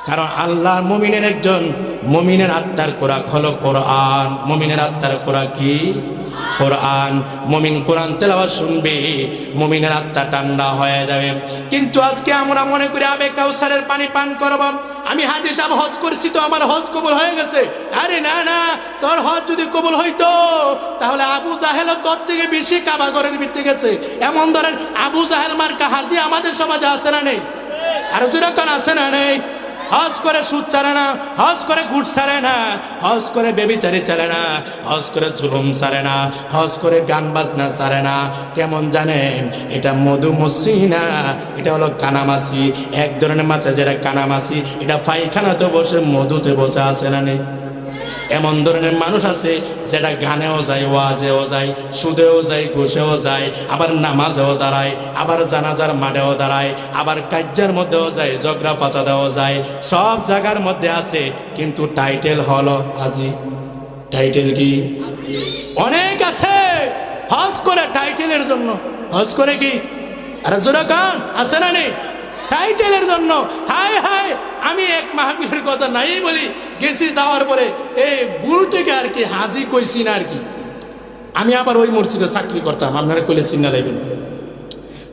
কারণ আল্লাহর মুমিনের একজন মুমিনের আত্মার খোরাক হলো কোরআন। মুমিনের আত্মার খোরাক কি? কোরআন। মুমিন কোরআন তেলাওয়াত শুনবে, মুমিনের আত্মা ঠান্ডা হয়ে যাবে। কিন্তু আজকে আমরা মনে করি আবে কাউসারের পানি পান করব, আমি হাজী সাহেব হজ করছি তো আমার হজ কবুল হয়ে গেছে। আরে না না, তোর হজ যদি কবুল হইতো তাহলে আবু জাহেল তোর থেকে বেশি কাবা ঘরের ভিতরে গেছে। এমন ধরেন আবু জাহেল মার্কা হাজী আমাদের সমাজে আছে না নেই? আর যেরকম আছে না নেই? হজ করে সুদ ছাড়ে না, হজ করে ঘুষ ছাড়ে না, হজ করে বেবিচারি ছাড়ে না, হজ করে জুলুম ছাড়ে না, হজ করে গান বাজনা ছাড়ে না। কেমন জানেন? এটা মধুমসি না, এটা হলো কানামাছি। এক ধরনের মাছ যেটা কানামাছি, এটা পায়খানাতে বসে মধুতে বসে আছে না নেই? এমন ধরনের মানুষ আছে যেটা গানেও যায়, ওয়াজেও যায়, সুদেও যায়, ঘুষেও যায়, আবার নামাজেও দাঁড়ায়, আবার জানাজার মাঠেও দাঁড়ায়, আবার কাজ্জার মধ্যেও যায়, ঝগড়া ফাসাদেও যায়, সব জায়গার মধ্যে আছে। কিন্তু টাইটেল হলো হাজী। টাইটেল কি? অনেক আছে হজ করে টাইটেলের জন্য। হজ করে কি? আর জোরা কান আছে না নেই? টাইটেলের জন্য। হায় হায়, আমি এক মাহফিলের কথা নাই বলি, গেছি, যাওয়ার পরে এই ভুল থেকে আর কি হাজী কইছি না আর কি। আমি আবার ওই মসজিদে চাকরি করতাম, আপনারা কইলে চিন্তা লাগবেন।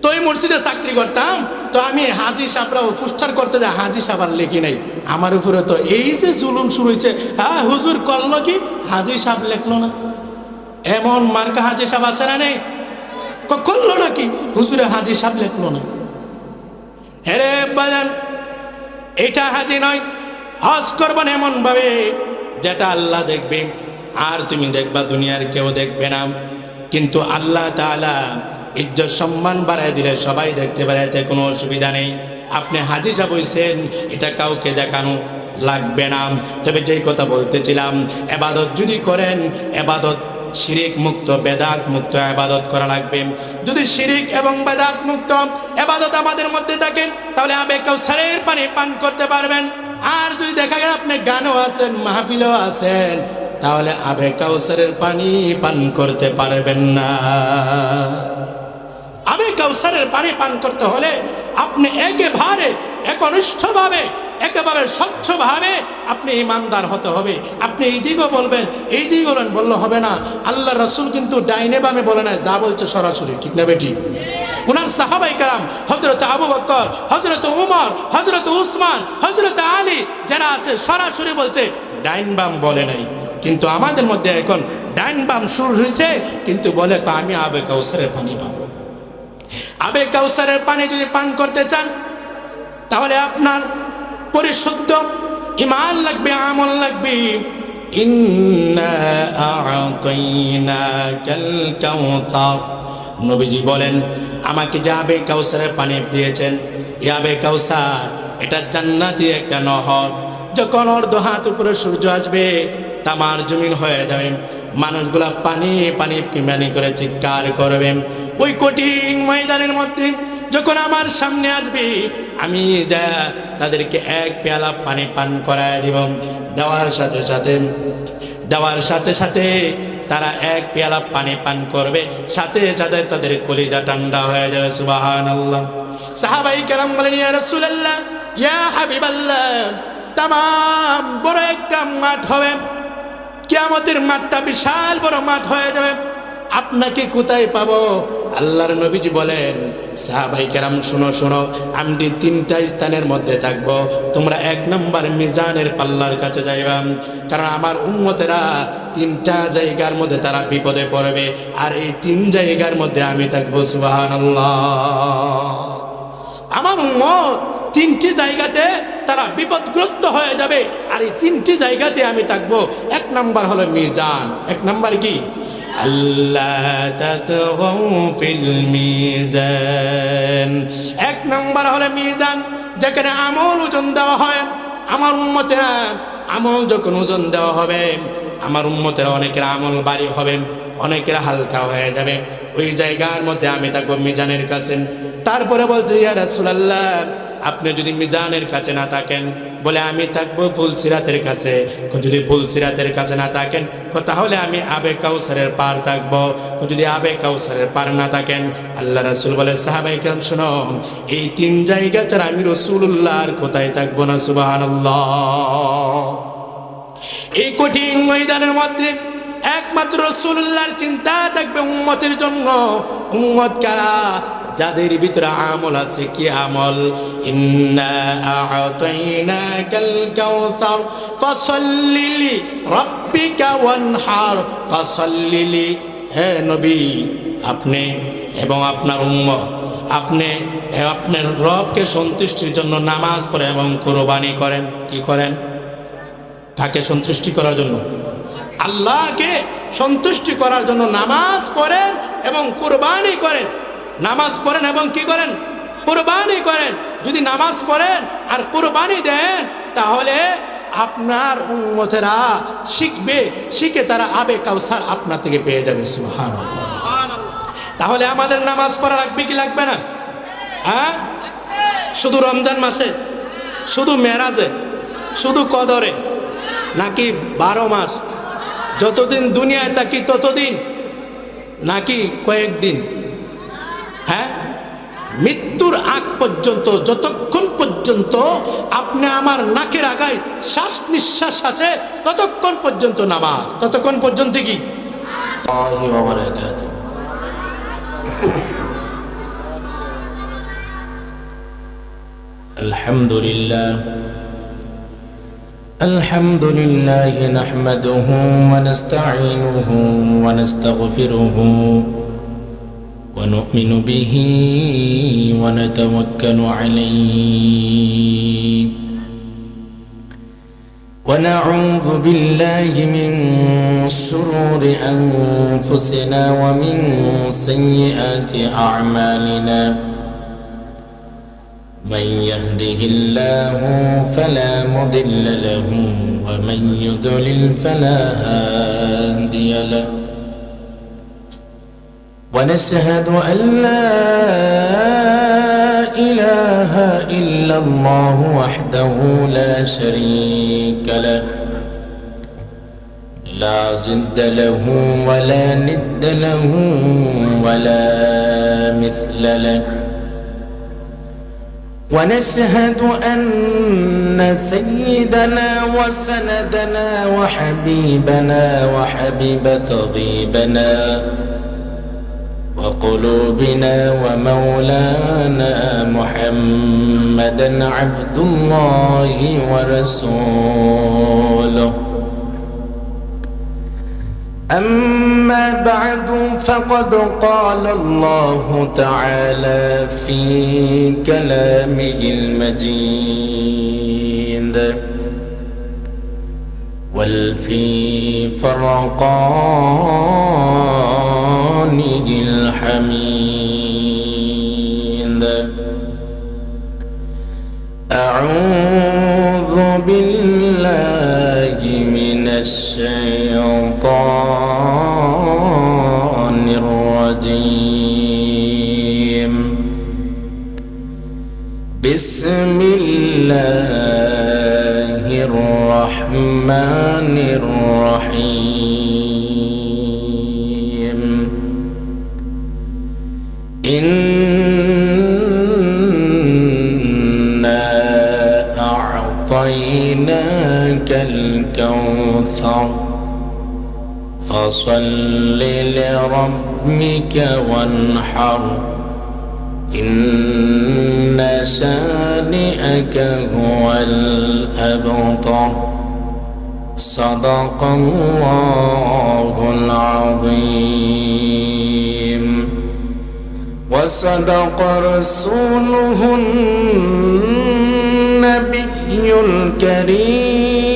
তো ওই মসজিদে চাকরি করতাম, তো আমি হাজী সাহেবরাও পুস্টার করতে যাই, হাজী সাহেব আর লেখি নাই। আমার উপরে তো এই যে জুলুম শুরু হয়েছে, হ্যাঁ হুজুর করলো কি, হাজী সাহেব লেখলো না। এমন মার্কা হাজী সাহেব আছে না নেই? করলো নাকি হুজুরে, হাজী সাহেব লেখলো না। হেরে বাজান, এটা হাজী নয়। হজ করবেন এমন ভাবে যেটা আল্লাহ দেখবে, আর তুমি দেখবা দুনিয়ার কেউ দেখবে না। কিন্তু আল্লাহ তাআলা ইজ্জত সম্মান বাড়ায় দিলে সবাই দেখতে পারে, এতে কোনো অসুবিধা নেই। আপনি হাজী সাহেব হইছেন, এটা কাউকে দেখানো লাগবে না। তবে যেই কথা বলতেছিলাম, ইবাদত যদি করেন, ইবাদত শিরিক মুক্ত, বেদাত মুক্ত ইবাদত করা লাগবে। যদি শিরিক এবং বেদাত মুক্ত ইবাদত আমাদের মধ্যে থাকে, তাহলে আবে কাউসারের পানি পান করতে পারবেন। আর যদি দেখা গেল আপনি গানও আছেন, মাহফিলও আছেন, তাহলে আবে কাউসারের পানি পান করতে পারবেন না। আবে কাউসারের পানি পান করতে হলে আপনি একেবারে একনিষ্ঠভাবে, একেবারে স্বচ্ছভাবে আপনি ইমানদার হতে হবে। আপনি এই দিকও বলবেন, এই দিক বলেন, বললে হবে না। আল্লাহ রাসূল কিন্তু ডাইনে বামে বলে না, যা বলছে সরাসরি, ঠিক না বেটি? উনার সাহাবাই কেরাম, হযরত আবু বকর, হযরত উমর, হযরত উসমান, হযরত আলী, যারা আছে সরাসরি বলছে, ডাইন বাম বলে নাই। কিন্তু আমাদের মধ্যে এখন ডাইন বাম শুরু হয়েছে, কিন্তু বলে আমি আবে কাউসারের পানি পাবো। আবে কাউসারের পানি যদি পান করতে চান, তাহলে আপনার পরিশুদ্ধ ঈমান লাগবে, আমল লাগবে। ইন্না আ'তাইনাকাল কাউসার, নবীজি বলেন, আমাকে যে আবে কাউসারের পানি দিয়েছেন, এই আবে কাউসার এটা জান্নাতি একটা নহর। যখন ওর দু হাত উপরে সূর্য আসবে, তামার জমিন হয়ে যাবে, মানুষগুলা পানি পানি পানি করে চিৎকার করবে। ওই কঠিন ময়দানের মধ্যে যখন আমার সামনে আসবে, আমি যা তাদেরকে এক পেয়ালা পানি পান করায় দিব। দেওয়ার সাথে সাথে তারা এক পেয়ালা পানি পান করবে, সাথে সাথে তাদের কলিজা ঠান্ডা হয়ে যাবে। সুবহানাল্লাহ। সাহাবাই কেরাম বলেন, ইয়া রাসূলুল্লাহ, ইয়া হাবিবাল্লাহ, তামাম বড় একটা মাঠ হবে, কিয়ামতের মাঠটা বিশাল বড় মাঠ হয়ে যাবে, আপনাকে কোথায় পাবো? আল্লাহর নবীজি বলেন, সাহাবাই কেরাম শোনো শোনো, আমি তিনটা স্থানের মধ্যে থাকবো। তোমরা এক নম্বর মিজানের পাল্লার কাছে যাইবা, কারণ আমার উম্মতেরা তিনটা জায়গার মধ্যে তারা বিপদে পড়বে, আর এই তিন জায়গার মধ্যে আমি থাকবো। সুবহানাল্লাহ। আমার উম্মত তিনটি জায়গাতে তারা বিপদগ্রস্ত হয়ে যাবে, আর এই তিনটি জায়গাতে আমি থাকবো। এক নাম্বার হলো মিজান। এক নাম্বার কি? আল্লাহ তাতগাউ ফিল মিজান। এক নাম্বার হলো মিজান, যেখানে আমল ওজন দেওয়া হয়। আমার উম্মতেরা আমল যখন ওজন দেওয়া হবে, আমার উম্মতেরা অনেকের আমল ভারী হবে, অনেকের হালকা হয়ে যাবে। ওই জায়গার মধ্যে আমি থাকবো, মিজানের কাছে। তারপরে বলছে, ইয়া রাসূলুল্লাহ, আপনি যদি মিজানের কাছে না থাকেন, বলে আমি থাকবো ফুলসিরাতের কাছে। যদি ফুলসিরাতের কাছে না থাকেন, তাহলে আমি আবে কাউসারের পার থাকবো। যদি আবে কাউসারের পার না থাকেন, আল্লাহ রাসূল বলে সাহাবায়ে কেরাম শোনো, এই 3 জায়গা ছাড়া আমি রাসূলুল্লাহর কোথায় থাকবো না। সুবহানাল্লাহ। এই কঠিন ময়দানের মধ্যে একমাত্র রাসূলুল্লাহর চিন্তা থাকবে উম্মতের জন্য। উম্মত কারা? যাদের ভিতরে আমল আছে। কি আমল? ইন্না আ'তাইনাকাল কাউসার ফাসাল্লি লিরাব্বিকা ওয়ানহার। ফাসাল্লি লি, হে নবী, আপনি এবং আপনার উম্মত, আপনি আপনার রবকে সন্তুষ্টির জন্য নামাজ পড়েন এবং কুরবানি করেন। কি করেন? কাকে সন্তুষ্টি করার জন্য? আল্লাহকে সন্তুষ্টি করার জন্য নামাজ পড়েন এবং কুরবানি করেন। নামাজ পড়েন এবং কি করেন? কুরবানি করেন। যদি নামাজ পড়েন আর কুরবানি দেন, তাহলে আপনার উম্মতেরা শিখবে, শিখে তারা আবে কাউসার আপনার থেকে পেয়ে যাবে। সুবহানাল্লাহ। তাহলে আমাদের নামাজ পড়া লাগবে কি লাগবে না? হ্যাঁ, শুধু রমজান মাসে, শুধু মেরাজে, শুধু কদরে, নাকি 12 মাস? যতদিন দুনিয়ায় থাকি ততদিন, নাকি কয়েকদিন? হ্যাঁ, মৃত্যুর আগ পর্যন্ত, যতক্ষণ পর্যন্ত আপনি আমার নাকের আগায় শ্বাস নিঃশ্বাস আছে, ততক্ষণ পর্যন্ত নামাজ। ততক্ষণ পর্যন্ত কি? আলহামদুলিল্লাহ। الحمد لله نحمده ونستعينه ونستغفره ونؤمن به ونتوكل عليه ونعوذ بالله من شرور أنفسنا ومن سيئات أعمالنا. من يهده الله فلا مضل له ومن يضلل فلا هادي له. ونشهد أن لا إله إلا الله وحده لا شريك له، لا ضد له ولا ند له ولا مثل له. ونشهد أن سيدنا وسندنا وحبيبنا وحبيب طبيبنا وقلوبنا ومولانا محمدا عبد الله ورسوله. أما بعد فقد قال الله تعالى في كلامه المجيد والفي فرقانه الحميد. أعوذ بالله من الشيطان الرجيم. بسم الله الرحمن الرحيم. إنا أعطيناك الكوثر فصل لربك وانحر إن شانئك هو الأبتر. صدق الله العظيم وصدق رسوله النبي الكريم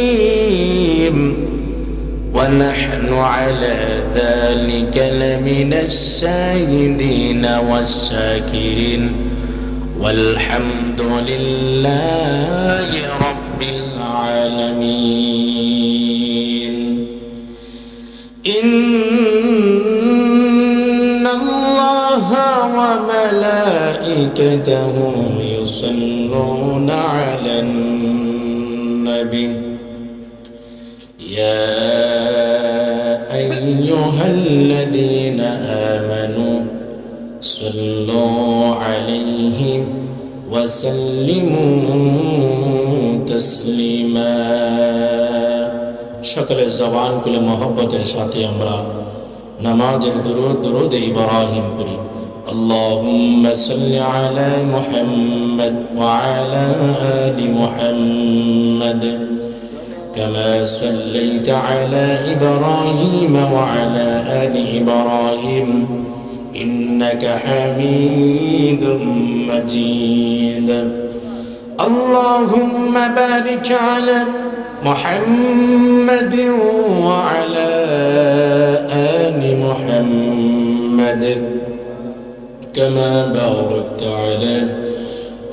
ونحن على ذلك لمن الشاهدين والشاكرين والحمد لله رب العالمين. إن الله وملائكته يصلون على النبي يا أيها الذين آمنوا صلوا عليه وسلموا تسليما সকলে জবান খুলে মহব্বতের সাথে আমরা নামাজের দুরূদ ইব্রাহিম পড়ি اللهم صل على محمد وعلى آل محمد كما صليت على إبراهيم وعلى آل إبراهيم إنك حميد مجيد اللهم بارك على محمد وعلى آل محمد كما باركت على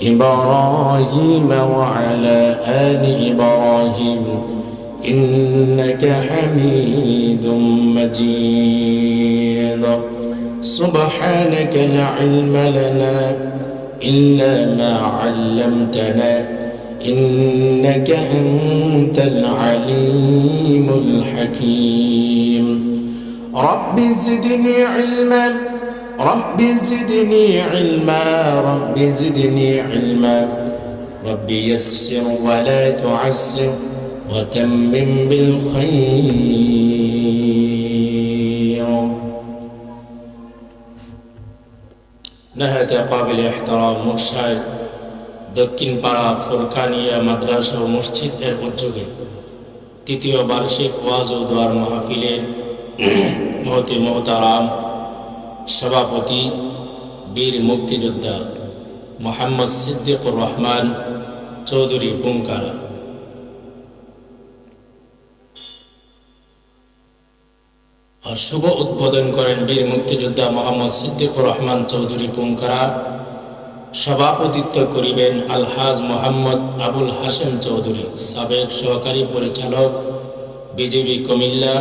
إبراهيم وعلى آل إبراهيم إنك حميد مجيد سبحانك لا علم لنا إلا ما علمتنا إنك أنت العليم الحكيم رب زدني علما رب زدني علما رب زدني علما رب يسر ولا تعسر وتمم بالخير نهت قابل احترام مشاهد দক্ষিণ পাড়া ফুরকানিয়া মাদ্রাসা ও মসজিদ এর উদ্যোগে তৃতীয় বার্ষিক ওয়াজ ও দোয়ার মাহফিলের মহতি মোহতারাম সভাপতি বীর মুক্তিযোদ্ধা মোহাম্মদ সিদ্দিকুর রহমান চৌধুরী পুঙ্কারা আর শুভ উদ্বোধন করেন বীর মুক্তিযোদ্ধা মোহাম্মদ সিদ্দিকুর রহমান চৌধুরী পুঙ্কারা সভাপতিত্ব করিবেন আলহাজ মোহাম্মদ আবুল হাশেম চৌধুরী সাবেক সহকারী পরিচালক বিজেপি কুমিল্লা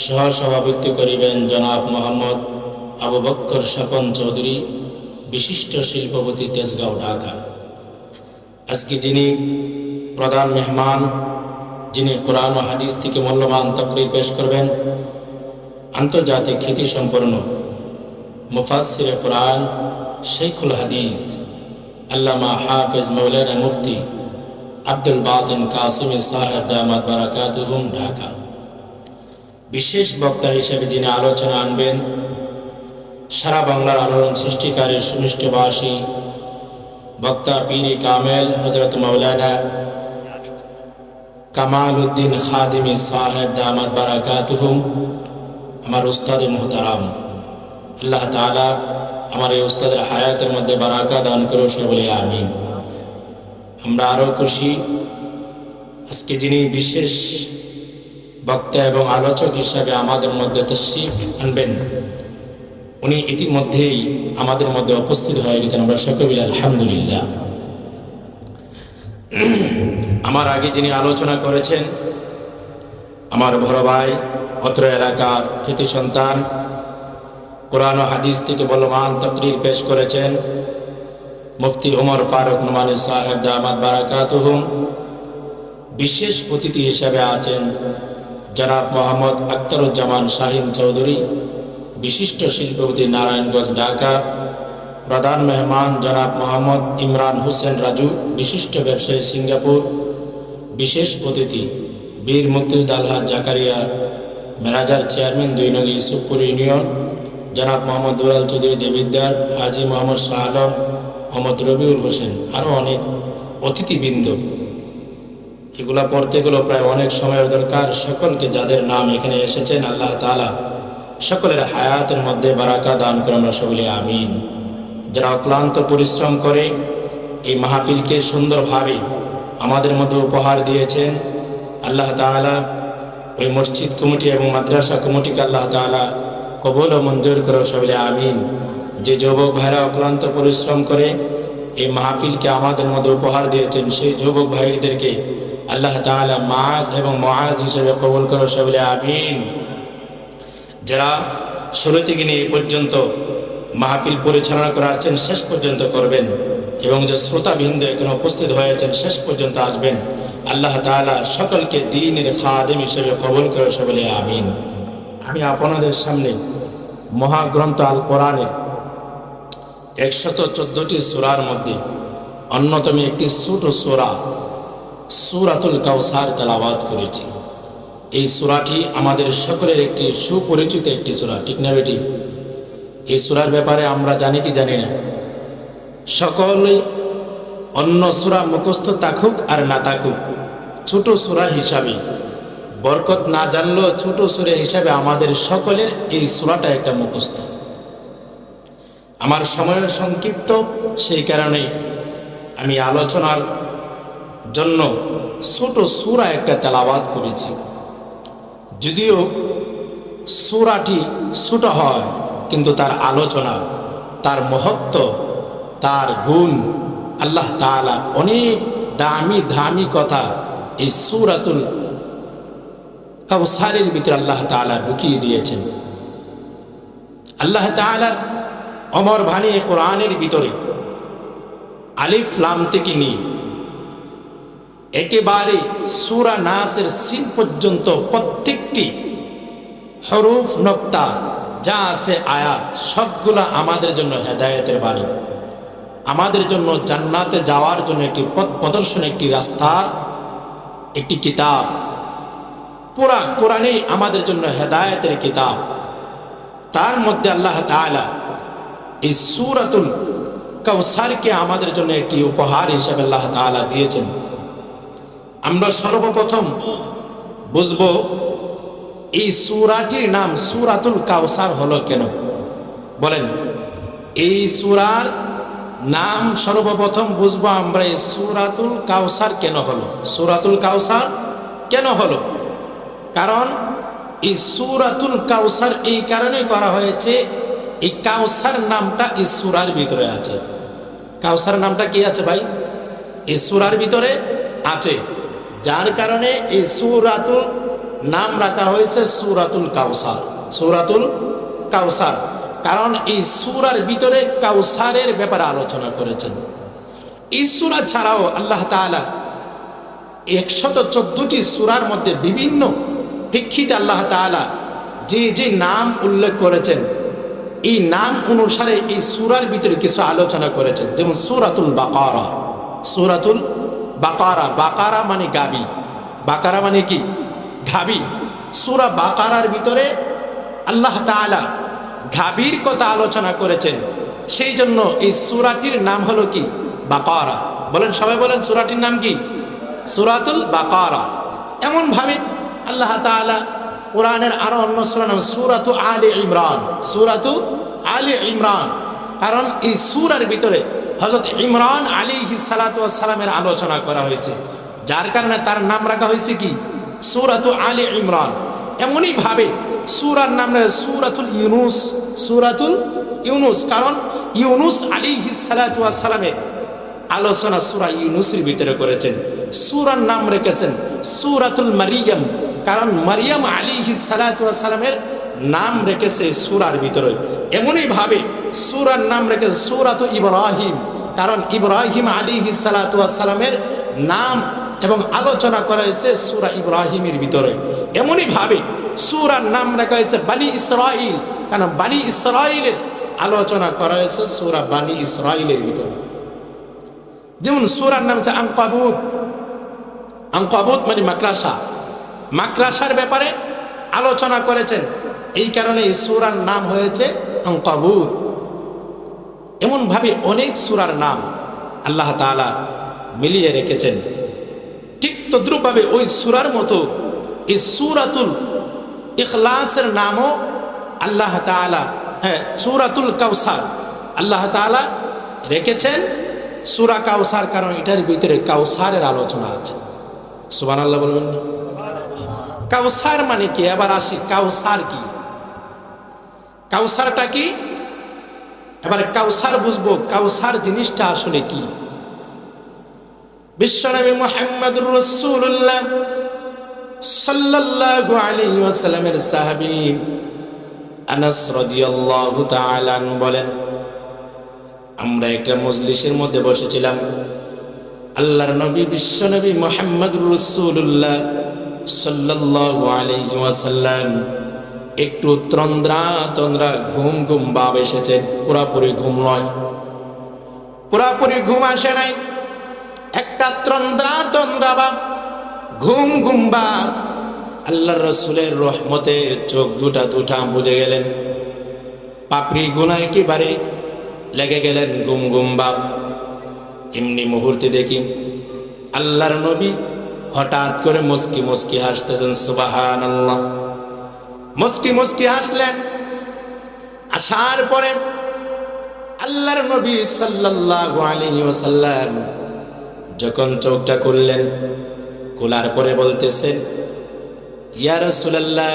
সহসভাপতিত্ব করিবেন জনাব মোহাম্মদ আবু বক্কর স্বপন চৌধুরী বিশিষ্ট শিল্পপতি তেজগাঁও ঢাকা আজকে যিনি প্রধান মেহমান যিনি কোরআন ও হাদিস থেকে মূল্যবান তাকরীর পেশ করবেন আন্তর্জাতিক খ্যাতিসম্পন্ন মুফাসসিরে কোরআন শেখুল হাদিস আল্লামা হাফেজ মৌলানা মুফতি আব্দুল বাতিন কাসিমি সাহেব দামাত বারাকাতুহুম ঢাকা বিশেষ বক্তা হিসেবে যিনি আলোচনা আনবেন সারা বাংলার আলোড়ন সৃষ্টিকারী সুনিষ্ঠভাষী বক্তা পীর কামেল হযরত মাওলানা কামাল উদ্দিন খাদিমি সাহেব দামাত বারাকাতুহুম আমার উস্তাদ মুহতারাম আল্লাহ তাআলা আমার এই উস্তাদের হায়াতের মধ্যে বারাকা দান করুন সে বলে আমিন আমরা আরো খুশি আজকে যিনি বিশেষ বক্তা এবং আলোচক হিসাবে আমাদের মধ্যে তাশরীফ আনবেন উনি ইতিমধ্যেই আমাদের মধ্যে উপস্থিত হয়ে গেছেন আমরা সকলে আলহামদুলিল্লাহ আমার আগে যিনি আলোচনা করেছেন আমার বড় ভাই অত্র এলাকার কৃতি সন্তান কোরআন ও হাদিস থেকে বলবান তাকরীর পেশ করেছেন মুফতি ওমর ফারুক নোমানী সাহেব দামাত বারাকাতুহুম বিশেষ অতিথি হিসেবে আছেন জনাব মোহাম্মদ আখতারুজ্জামান শাহিন চৌধুরী বিশিষ্ট শিল্পপতি নারায়ণগঞ্জ ঢাকা প্রধান মেহমান জনাব মোহাম্মদ ইমরান হোসেন রাজু বিশিষ্ট ব্যবসায়ী সিঙ্গাপুর বিশেষ অতিথি বীর মুক্তিযোদ্ধা আলহাজ জাকারিয়া ম্যানেজার চেয়ারম্যান 2 নং ইউসুফপুর ইউনিয়ন জনাব মোহাম্মদ দুলাল চৌধুরী দেবিদ্দার হাজি মোহাম্মদ শাহ আলম মোহাম্মদ রবিউল হোসেন আরও অনেক অতিথিবৃন্দ এগুলা পড়তে গেলেও প্রায় অনেক সময়ের দরকার সকলকে যাদের নাম এখানে এসেছেন আল্লাহ তাআলা সকলের হায়াতের মধ্যে বারাকা দান করুন সকলে আমিন যারা অক্লান্ত পরিশ্রম করে এই মাহফিলকে সুন্দরভাবে আমাদের মধ্যে উপহার দিয়েছেন আল্লাহ তাআলা ওই মসজিদ কমিটি এবং মাদ্রাসা কমিটিকে আল্লাহ তাআলা কবুল ও মঞ্জুর করো সকলে আমিন যে যুবক ভাইরা অক্লান্ত পরিশ্রম করে এই মাহফিলকে আমাদের মধ্যে উপহার দিয়েছেন সেই যুবক ভাইদেরকে আল্লাহ তাআলা মাআজ এবং মুআজ হিসেবে কবুল করো সকলে আমিন যারা শুরু থেকে নিয়ে এই পর্যন্ত মাহফিল পরিচালনা করাচ্ছেন শেষ পর্যন্ত করবেন এবং যে শ্রোতাবৃন্দ এখানে উপস্থিত হয়েছেন শেষ পর্যন্ত আসবেন, আল্লাহ তাআলা সকলকে দ্বীনের খাদেম হিসেবে কবুল করে সকলে আমিন। আমি আপনাদের সামনে মহাগ্রন্থ আল কোরআনের 114টি সূরার মধ্যে অন্যতম একটি ছোট সূরা সূরাতুল কাউসার তেলাওয়াত করেছি। এই সূরাটি আমাদের সকলের একটি সুপরিচিত একটি সূরা, ঠিক না বেটি? এই সূরার ব্যাপারে আমরা জানি কি জানি না? সকলেই অন্য সূরা মুখস্থ থাকুক আর না থাকুক, ছোট সূরা হিসাবে বরকত না জানলেও ছোট সূরা হিসাবে আমাদের সকলের এই সূরাটা একটা মুখস্থ। আমার সময় সংক্ষিপ্ত, সেই কারণে আমি আলোচনার জন্য ছোট সূরা একটা তেলাওয়াত করেছি। যদিও সূরাটি ছোট হয়, কিন্তু তার আলোচনা, তার মহত্ব, তার গুণ, আল্লাহ তাআলা অনেক দামি দামি কথা এই সূরাতুল কাউসারের ভিতরে আল্লাহ তাআলা ঢুকিয়ে দিয়েছেন। আল্লাহ তাআলার অমর বাণী কোরআনের ভিতরে আলিফ লাম থেকে নিয়ে একেবারে সূরা নাসের সিন পর্যন্ত প্রত্যেকটি হরফ নক্তা যা আছে আয়াত, সবগুলা আমাদের জন্য হেদায়েতের বাণী, আমাদের জন্য জান্নাতে যাওয়ার জন্য একটি পথ প্রদর্শন, একটি রাস্তার একটি কিতাব। পুরা কোরআনই আমাদের জন্য হেদায়েতের কিতাব। তার মধ্যে আল্লাহ তাআলা এই সূরাতুল কাউসারকে আমাদের জন্য একটি উপহার হিসেবে আল্লাহ তাআলা দিয়েছেন। আমরা সর্বপ্রথম বুঝব এই সূরাটির নাম সূরাতুল কাউসার হলো কেন। বলেন, এই সূরার নাম সর্বপ্রথম বুঝবো আমরা, এই সূরাতুল কাউসার কেন হলো। সূরাতুল কাউসার কেন হলো? কারণ এই সূরাতুল কাউসার এই কারণে করা হয়েছে, এই কাউসার নামটা এই সূরার ভিতরে আছে। কাউসার নামটা কি আছে ভাই? এই সূরার ভিতরে আছে, যার কারণে এই সূরাতুল নাম রাখা হয়েছে সূরাতুল কাউসার। সূরাতুল কাউসার, কারণ এই সূরার ভিতরে কাউসারের ব্যাপারে আলোচনা করেছেন। এই সূরা ছাড়াও আল্লাহ তাআলা 114টি সূরার মধ্যে বিভিন্ন প্রেক্ষিতে আল্লাহ তাআলা যে যে নাম উল্লেখ করেছেন, এই নাম অনুসারে এই সূরার ভিতরে কিছু আলোচনা করেছেন। যেমন সূরাতুল বাকারা, সূরাতুল বাকারা, বাকারা মানে গাবি, বাকারা মানে কি? গাবি। সূরা বাকারার ভিতরে আল্লাহ তাআলা গাবির কথা আলোচনা করেছেন, সেই জন্য এই সূরাটির নাম হলো কি? বাকারা। বলেন, সবাই বলেন, সূরাটির নাম কি? সূরাতুল বাকারা। এমন ভাবে আল্লাহ তাআলা কোরআনের আরো অন্য সূরা নাম সূরাতু আলে ইমরান, সূরাতু আলে ইমরান, কারণ এই সূরার ভিতরে হযরত ইমরান আলাইহিস সালাতু ওয়াস সালামের আলোচনা করা হয়েছে, যার কারণে তার নাম রাখা হয়েছে কি? সূরাতু আলে ইমরান। এমনই ভাবে সূরার নাম সূরাতুল ইউনুস, সূরাতুল ইউনুস, কারণ ইউনুস আলাইহিস সালাতু ওয়াস সালামের আলোচনা সূরা ইউনুসের ভিতরে করেছেন। সূরার নাম রেখেছেন সূরাতুল মারিয়াম, কারণ মারিয়াম আলাইহিস সালাতু ওয়াস সালামের নাম রেখেছে সূরার ভিতরে। এমনই ভাবে সূরার নাম রেখেছে সূরাতু ইব্রাহিম, কারণ ইব্রাহিম আলাইহিস সালাতু ওয়াস সালামের নাম এবং আলোচনা করা হয়েছে সূরা ইব্রাহিমের ভিতরে। এমনই ভাবে সূরার নাম রাখা হয়েছে বানি ইসরাইল, কারণ বানি ইসরাইলের আলোচনা করা হয়েছে সূরা বানি ইসরাইলের ভিতরে। যেমন সূরার নাম হচ্ছে আনকাবুত, আনকাবুত মানে মাকড়াসা, মাকড়াসার ব্যাপারে আলোচনা করেছেন, এই কারণে এই সূরার নাম হয়েছে আনকাবুত। এমন ভাবে অনেক সূরার নাম আল্লাহ তাআলা মিলিয়ে রেখেছেন। ঠিক তদ্রুপভাবে ওই সূরার মতো এই সূরাতুল ইখলাসের নামও আল্লাহ তাআলা, সূরাতুল কাউসার আল্লাহ তাআলা রেখেছেন সূরা কাউসার, কারণ এটার ভিতরে কাউসারের আলোচনা আছে। সুবহানাল্লাহ বলবেন। কাউসার মানে কি? এবার আসি, কাউসার কি? কাউসারটা কি? এবার কাউসার বুঝবো, কাউসার জিনিসটা আসলে কি। বিশ্বনবী মুহাম্মদুর রাসূলুল্লাহ সাল্লাল্লাহু আলাইহি ওয়াসাল্লামের সাহাবী আনাস রাদিয়াল্লাহু তাআলা আনহু বলেন, আমরা একটা মজলিসের মধ্যে বসেছিলাম। আল্লাহর নবী বিশ্বনবী মুহাম্মদুর রাসূলুল্লাহ সাল্লাল্লাহু আলাইহি ওয়াসাল্লাম একটু তন্দ্রা ঘুম ভাব এসেছেন। পুরাপুরি ঘুম নয়, পুরাপুরি ঘুম আসে নাই, একটা তন্দ্রা ভাব, ঘুম ভাব। আল্লাহর রাসূলের রহমতের চোখ দুটা বুঝে গেলেন, পাপড়ি গুনাহ একেবারে লেগে গেলেন, ঘুম ভাব। এমনি মুহূর্তে দেখি আল্লাহর নবী হঠাৎ করে মুস্কি হাসতেছেন। সুবহানাল্লাহ। মুস্কি হাসলেন। আসার পরে আল্লাহর নবী সাল্লাল্লাহু আলাইহি ওয়াসাল্লাম যখন চোখটা খুললেন, খোলার পরে বলতেছেন, ইয়া রাসূলুল্লাহ,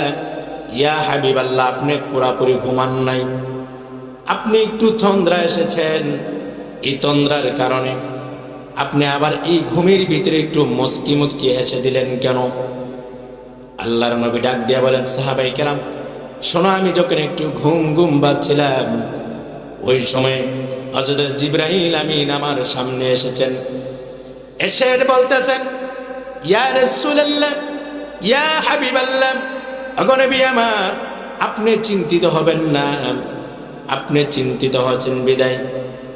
ইয়া হাবিবাল্লাহ, আপনি পুরাপুরি ঘুমান নাই, আপনি একটু তন্দ্রা এসেছেন। এই তন্দ্রার কারণে আপনি আবার এই ঘুমের ভিতরে একটু মুস্কি হেসে দিলেন কেন? আল্লাহর নবী ডাক দিয়া বলেন, সাহাবায়ে কেরাম শোনো, আমি যখন একটু ঘুম ভাবছিলাম, ওই সময় হযরত জিবরাইল আমিন আমার সামনে এসেছেন। এসে বলতেছেন, ইয়া রাসূলুল্লাহ, ইয়া হাবিবাল্লাহ, ওগো নবী আমার, আপনি চিন্তিত হবেন না, আপনি চিন্তিত হচ্ছেন বিদায়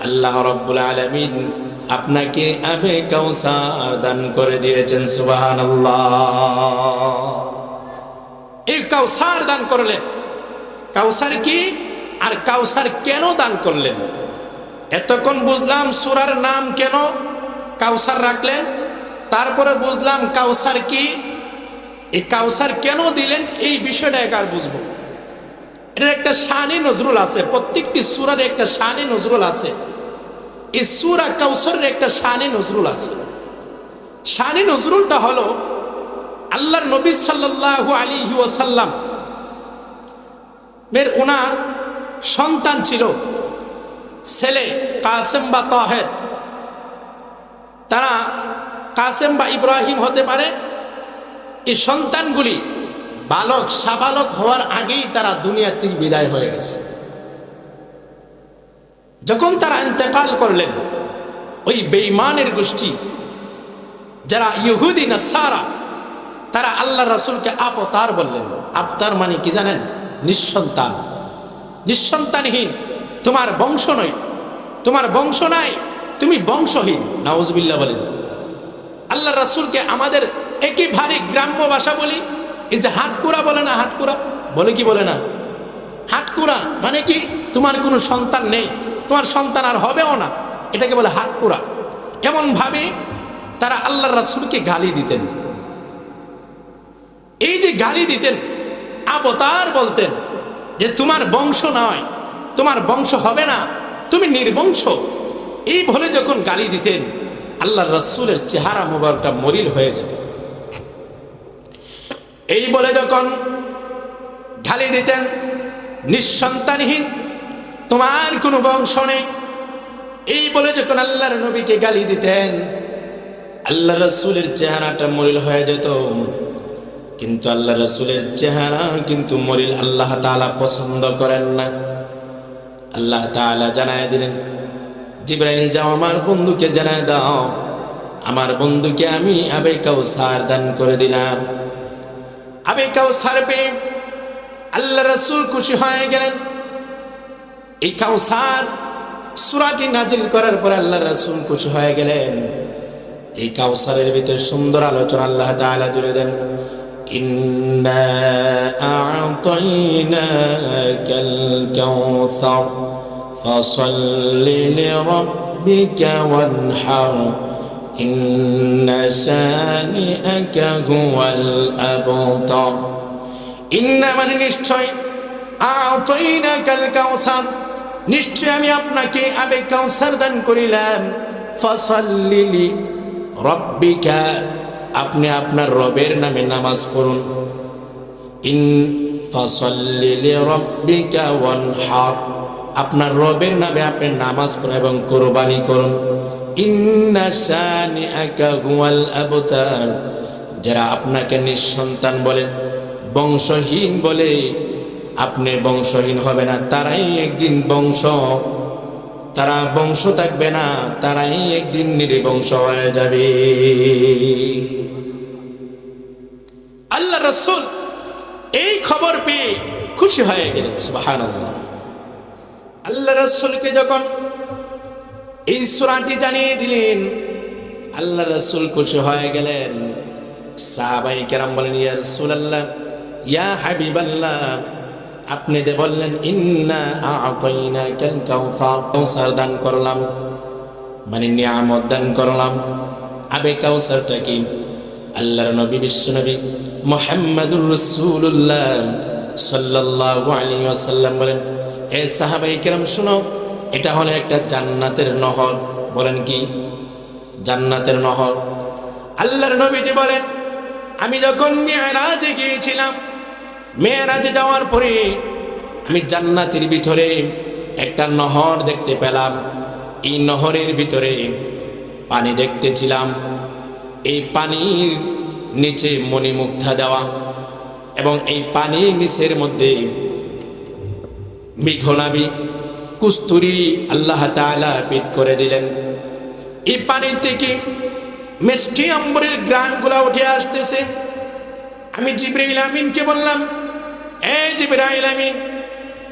আল্লাহ রাব্বুল আলামিন আপনাকে আবে কাউসার দান করে দিয়েছেন। সুবহানাল্লাহ। এই কাউসার দান করলেন। কাউসার কি আর কাউসার কেন দান করলেন? এতক্ষণ বুঝলাম সূরার নাম কেন কাউসার রাখলেন, তারপরে বুঝলাম কাউসার কি, এই কাউসার কেন দিলেন, এই বিষয়টা একবার বুঝবো। এর একটা শানে নজরুল আছে, প্রত্যেকটি সূরার একটা শানে নজরুল আছে। এই সূরা কাউসারের একটা শানে নজরুল আছে। শানে নজরুলটা হলো, আল্লাহর নবী সাল্লাল্লাহু আলাইহি ওয়াসাল্লাম ওনার সন্তান ছিল, ছেলে কাসেম বা তাহের। তারা কাসেম বা ইব্রাহিম হতে পারে। এই সন্তানগুলি সাবালক হওয়ার আগেই তারা দুনিয়া থেকে বিদায় হয়ে গেছে। যখন তারা ইন্তেকাল করলেন, ওই বেঈমানের গোষ্ঠী যারা ইহুদি নাসারা, তারা আল্লাহর রাসূলকে আপতার বললেন। আপতার মানে কি জানেন? নিঃসন্তান, নিঃসন্তানহীন, তোমার বংশ নয়, তোমার বংশ নাই, তুমি বংশহীন। নাউজুবিল্লাহ বলেন। আল্লাহর রাসূলকে আমাদের একই ভারী গ্রাম্য ভাষা বলি, এই যে হাতকুড়া বলে না, হাতকুড়া বলে কি বলে না? হাতকুড়া মানে কি? তোমার কোনো সন্তান নেই, তোমার সন্তান আর হবেও না, এটাকে বলে হাতকুড়া। এমন ভাবে তারা আল্লাহর রাসূলকে গালি দিতেন। এই যে গালি দিতেন, আবতার বলতেন যে তোমার বংশ নয়, তোমার বংশ হবে না, তুমি নির্বংশ। এই বলে যখন গালি দিতেন, আল্লাহর রাসূলের চেহারা মুবারকটা মলিন হয়ে যেত। এই বলে যখন গালি দিতেন, নিঃসন্তানহীন, তোমার কোনো বংশ নেই, এই বলে যখন আল্লাহর নবীকে গালি দিতেন, আল্লাহর রাসূলের চেহারাটা মলিন হয়ে যেত। কিন্তু আল্লাহ রাসূলের চেহারা কিন্তু মলিন আল্লাহ তাআলা পছন্দ করেন না। আল্লাহ তাআলা জানায় দিলেন, জিবরাইল যাও আমার বন্ধুকে জানায় দাও, আমার বন্ধুকে আমি আবে কাউসার দান করে দিলাম। আবে কাউসার পেয়ে আল্লাহ রাসূল খুশি হয়ে গেলেন। এই কাউসার সূরাটি নাজিল করার পর আল্লাহ রাসূল খুশি হয়ে গেলেন। এই কাউসারের ভিতরে সুন্দর আলোচনা আল্লাহ তাআলা তুলে দেন। ইন্না আ'তাইনাকাল কাউসার ফাসাল্লি লিরাব্বিকা ওয়ানহার ইন্না শানিআকা হুয়াল আবতার। ইন্না মানে নিশ্চয়, আ'তাইনাকাল কাউসার নিশ্চয় আমি আপনাকে আবে কাউসার দান করিলাম। ফাসাল্লি লিরাব্বিকা আপনি আপনার রবের নামে নামাজ পড়ুন। ইন ফাসাল্লি লিরাব্বিকা ওয়ানহার আপনার রবের নামে আপনি নামাজ পড়ুন এবং কুরবানি করুন। ইন্না শানিআকা হুয়াল আবতার যারা আপনাকে নিঃসন্তান বলে, বংশহীন বলে, আপনি বংশহীন হবে না, তারাই একদিন বংশ তারা বংশ থাকবে না, তারাই একদিন নির্বংশ হয়ে যাবে। আল্লাহ রাসূল এই খবর পেয়ে খুশি হয়ে গেলেন। সুবহানাল্লাহ। আল্লাহ রাসূলকে যখন এই সূরাটি জানিয়ে দিলেন, আল্লাহ রাসূল খুশি হয়ে গেলেন। সাহাবায়ে কেরাম বলেন, ইয়া রাসূলুল্লাহ, ইয়া হাবিবাল্লাহ, আপনি যে বললেন ইন্না আ'তাইনাকাল কাউসার, কাউসার দান করলাম, মানে নিয়ামত দান করলাম। আবে কাউসারটা কি? আল্লাহর নবী বিশ্বনবী মুহাম্মদুর রাসূলুল্লাহ সাল্লাল্লাহু আলাইহি ওয়াসাল্লাম বলেন, এ সাহাবায়ে কেরাম শুনো, এটা হলো একটা জান্নাতের নহর। বলেন কি? জান্নাতের নহর। আল্লাহর নবীজি বলেন, আমি যখন মিরাজে গিয়েছিলাম, মেরাজে যাওয়ার পরে আমি জান্নাতের ভিতরে একটা নহর দেখতে পেলাম। এই নহরের ভিতরে পানি দেখতেছিলাম। এই পানির নিচে মণিমুক্তা দেওয়া, এবং এই পানির নিচের মধ্যে মেঘনাবি কস্তুরী আল্লাহ তাআলা পেট করে দিলেন। এই পানি থেকে মিষ্টি আম্বরের গ্রানগুলা উঠে আসতেছে। আমি জিবরাইল আমিনকে বললাম, এই জিবরাইল আমিন,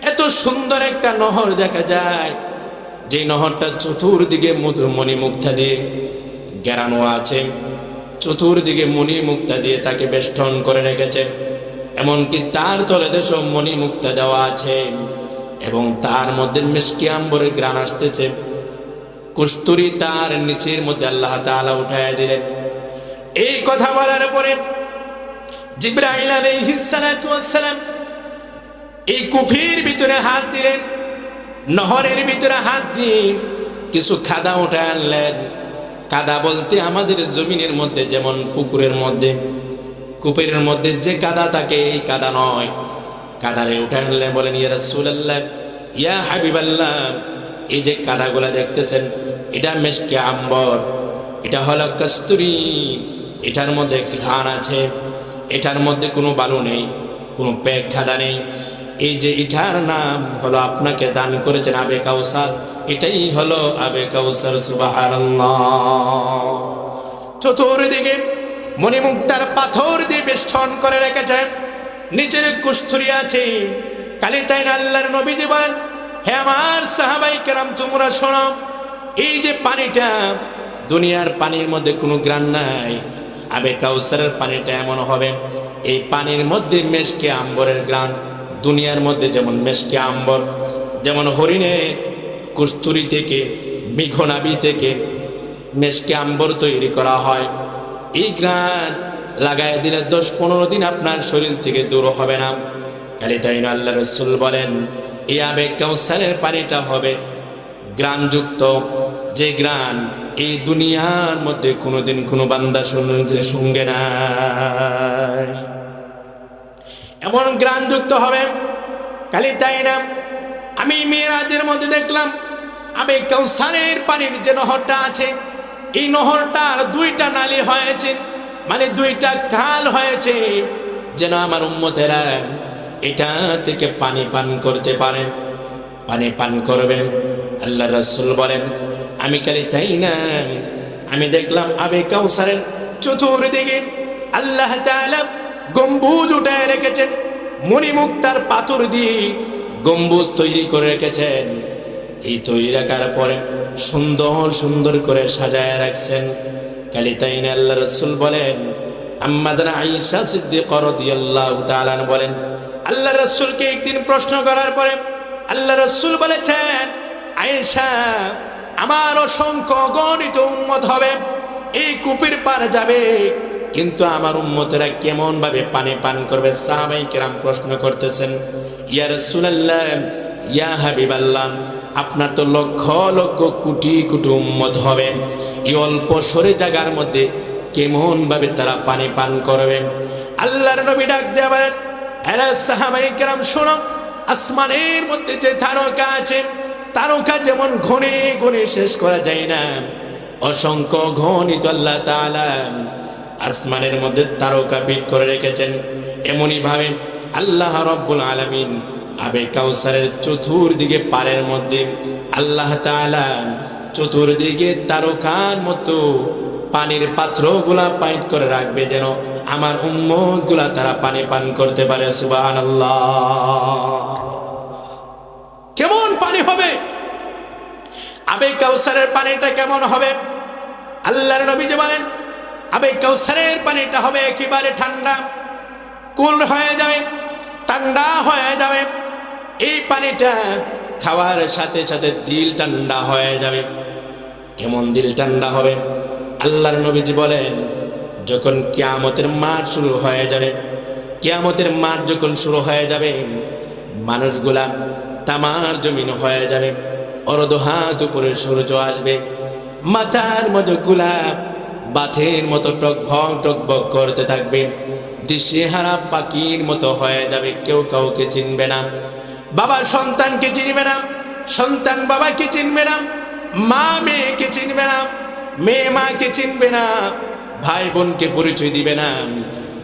এত সুন্দর একটা নহর দেখা যায়, যে নহরটা চতুর্দিকে মণিমুক্তা দিয়ে ঘেরানো আছে, চতুর্দিকে মণিমুক্তা দিয়ে তাকে বেষ্টন করে রেখেছে, এমনকি তার তলে দেশও মণিমুক্তা দেওয়া আছে, এবং তার মধ্যে মিষ্টি আম্বরের গ্রান আসতেছে। কস্তুরী তার নিচের মধ্যে আল্লাহ তাআলা উঠায় দিলেন। এই কথা বলার পরে জিবরাইল আলাইহিস সালাতু ওয়াস সালাম এই কূপের ভিতরে হাত দিলেন, নহরের ভিতরে হাত দিয়ে কিছু কাদা উঠায় আনলেন। কাদা বলতে আমাদের জমিনের মধ্যে যেমন পুকুরের মধ্যে, কূপের মধ্যে যে কাদা থাকে, এই কাদা নয়, কাদারে উঠায় আনলেন। বলেন, ইয়া রাসূলুল্লাহ, ইয়া হাবিবাল্লাহ, এই যে কাদাগুলা দেখতেছেন, এটা মিষ্টি আম্বর, এটা হলো কস্তুরী, এটার মধ্যে ঘ্রাণ আছে, এটার মধ্যে কোনো বালু নেই, কোনো পেক খাদা নেই। এই যে এটার নাম হলো আপনাকে দান করেছেন আবে কাউসার, এটাই হলো আবে কাউসার। সুবহানাল্লাহ। চতুর্দিকে মণিমুক্তার পাথর দিয়ে বেষ্টন করে রেখেছেন, নিচের কস্তুরী আছে। কালি তাই আল্লাহর নবীজি বলেন, হে আমার সাহাবায়ে কেরাম, তোমরা শোনো, এই যে পানিটা, দুনিয়ার পানির মধ্যে কোনো গ্রান নাই, আবে কাউসারের পানিটা এমন হবে, এই পানির মধ্যে মিষ্টি আম্বরের গ্রান। দুনিয়ার মধ্যে যেমন মিষ্টি আম্বর, যেমন হরিণের কস্তুরী থেকে, মেঘনাবি থেকে মিষ্টি আম্বর তৈরি করা হয়, এই গ্রান লাগায় দিলে 10-15 দিন আপনার শরীর থেকে দূর হবে না। খালি তাই না, আল্লাহ রাসূল বলেন, এই আবে কাউসারের পানিটা হবে গ্রানযুক্ত, যে গ্রান এই দুনিয়ার মধ্যে কোনোদিন কোনো বান্দা শুনবে না, এমন গ্রানযুক্ত হবে। খালি তাই না, আমি মিরাজের মধ্যে দেখলাম আবে কাউসারের পানির যে নহরটা আছে, এই নহরটার 2টা নালী হয়েছে, মানে 2টা খাল হয়েছে, যেন আমার উম্মতেরা এটা থেকে পানি পান করতে পারেন, পানি পান করবেন। আল্লাহ রাসূল বলেন, আমি খালি তাই না, আমি দেখলাম আবে কাউসারের চতুর্দিকে আল্লাহ তাআলা গম্বুজ উঠায় রেখেছেন, মণিমুক্তার পাথর দিয়ে গম্বুজ তৈরি করে রেখেছেন। এই তৈরি রাখার পরে সুন্দর সুন্দর করে সাজায় রাখছেন। খালি তাই না, আল্লাহ রাসূল বলেন, আম্মা জানা আয়েশা সিদ্দিকা রাদিয়াল্লাহু তাআলা বলেন, আল্লাহ রাসূলকে একদিন প্রশ্ন করার পরে আল্লাহ রাসূল বলেছেন, আয়েশা, আমার অসংখ্য গণিত উম্মত হবে, এই কূপের পার যাবে, কিন্তু আমার উম্মতেরা কেমন ভাবে পানি পান করবে? সাহাবায়ে কেরাম প্রশ্ন করতেছেন, ইয়া রাসূলুল্লাহ, ইয়া হাবিবাল্লাহ, আপনার তো লক্ষ লক্ষ কোটি কোটি উম্মত হবে, এই অল্প সরে জায়গার মধ্যে কেমন ভাবে তারা পানি পান করবে? আল্লাহর নবী ডাক দিয়ে বলেন, হে সাহাবায়ে কেরাম শোনো, আসমানের মধ্যে যে তারকা আছে, তারকা যেমন ঘনে ঘনে শেষ করা যায় না, অসংখ্য ঘনিত আল্লাহ তাআলা আসমানের মধ্যে তারকা পিট করে রেখেছেন, এমনি ভাবে আল্লাহ রাব্বুল আলামিন আবে কাউসারের চতুর্দিকে পারের মধ্যে আল্লাহ তাআলা চতুর্দিকে তারকার মতো পানির পাত্রগুলা পাইট করে রাখবে, যেন আমার উম্মত গুলা তারা পানি পান করতে পারে। সুবহানাল্লাহ। কেমন পানি হবে? আবে কাউসারের পানিটা কেমন হবে? আল্লাহর নবী যে বলেন, আবে কাউসারের পানিটা হবে একেবারে ঠান্ডা, কুল হয়ে যাবে, ঠান্ডা হয়ে যাবে। এই পানিটা খাওয়ার সাথে সাথে দিল ঠান্ডা হয়ে যাবে। কেমন দিল ঠান্ডা হবে? আল্লাহর নবীজি বলেন, যখন কিয়ামতের মাঠ শুরু হয়ে যাবে, কিয়ামতের মাঠ যখন শুরু হয়ে যাবে, মানুষগুলা তামার জমিন হয়ে যাবে, অর্ধ হাত উপরে সূর্য আসবে, মাথার মজগুলা বাথের মতো টকবক করতে থাকবে, দিশেহারা পাখির মতো হয়ে যাবে, কেউ কাউকে চিনবে না। বাবা সন্তানকে চিনবে না, সন্তান বাবাকে চিনবে না, মা মেয়েকে চিনবে না, মেয়ে মাকে চিনবে না, ভাই বোনকে পরিচয় দিবে না,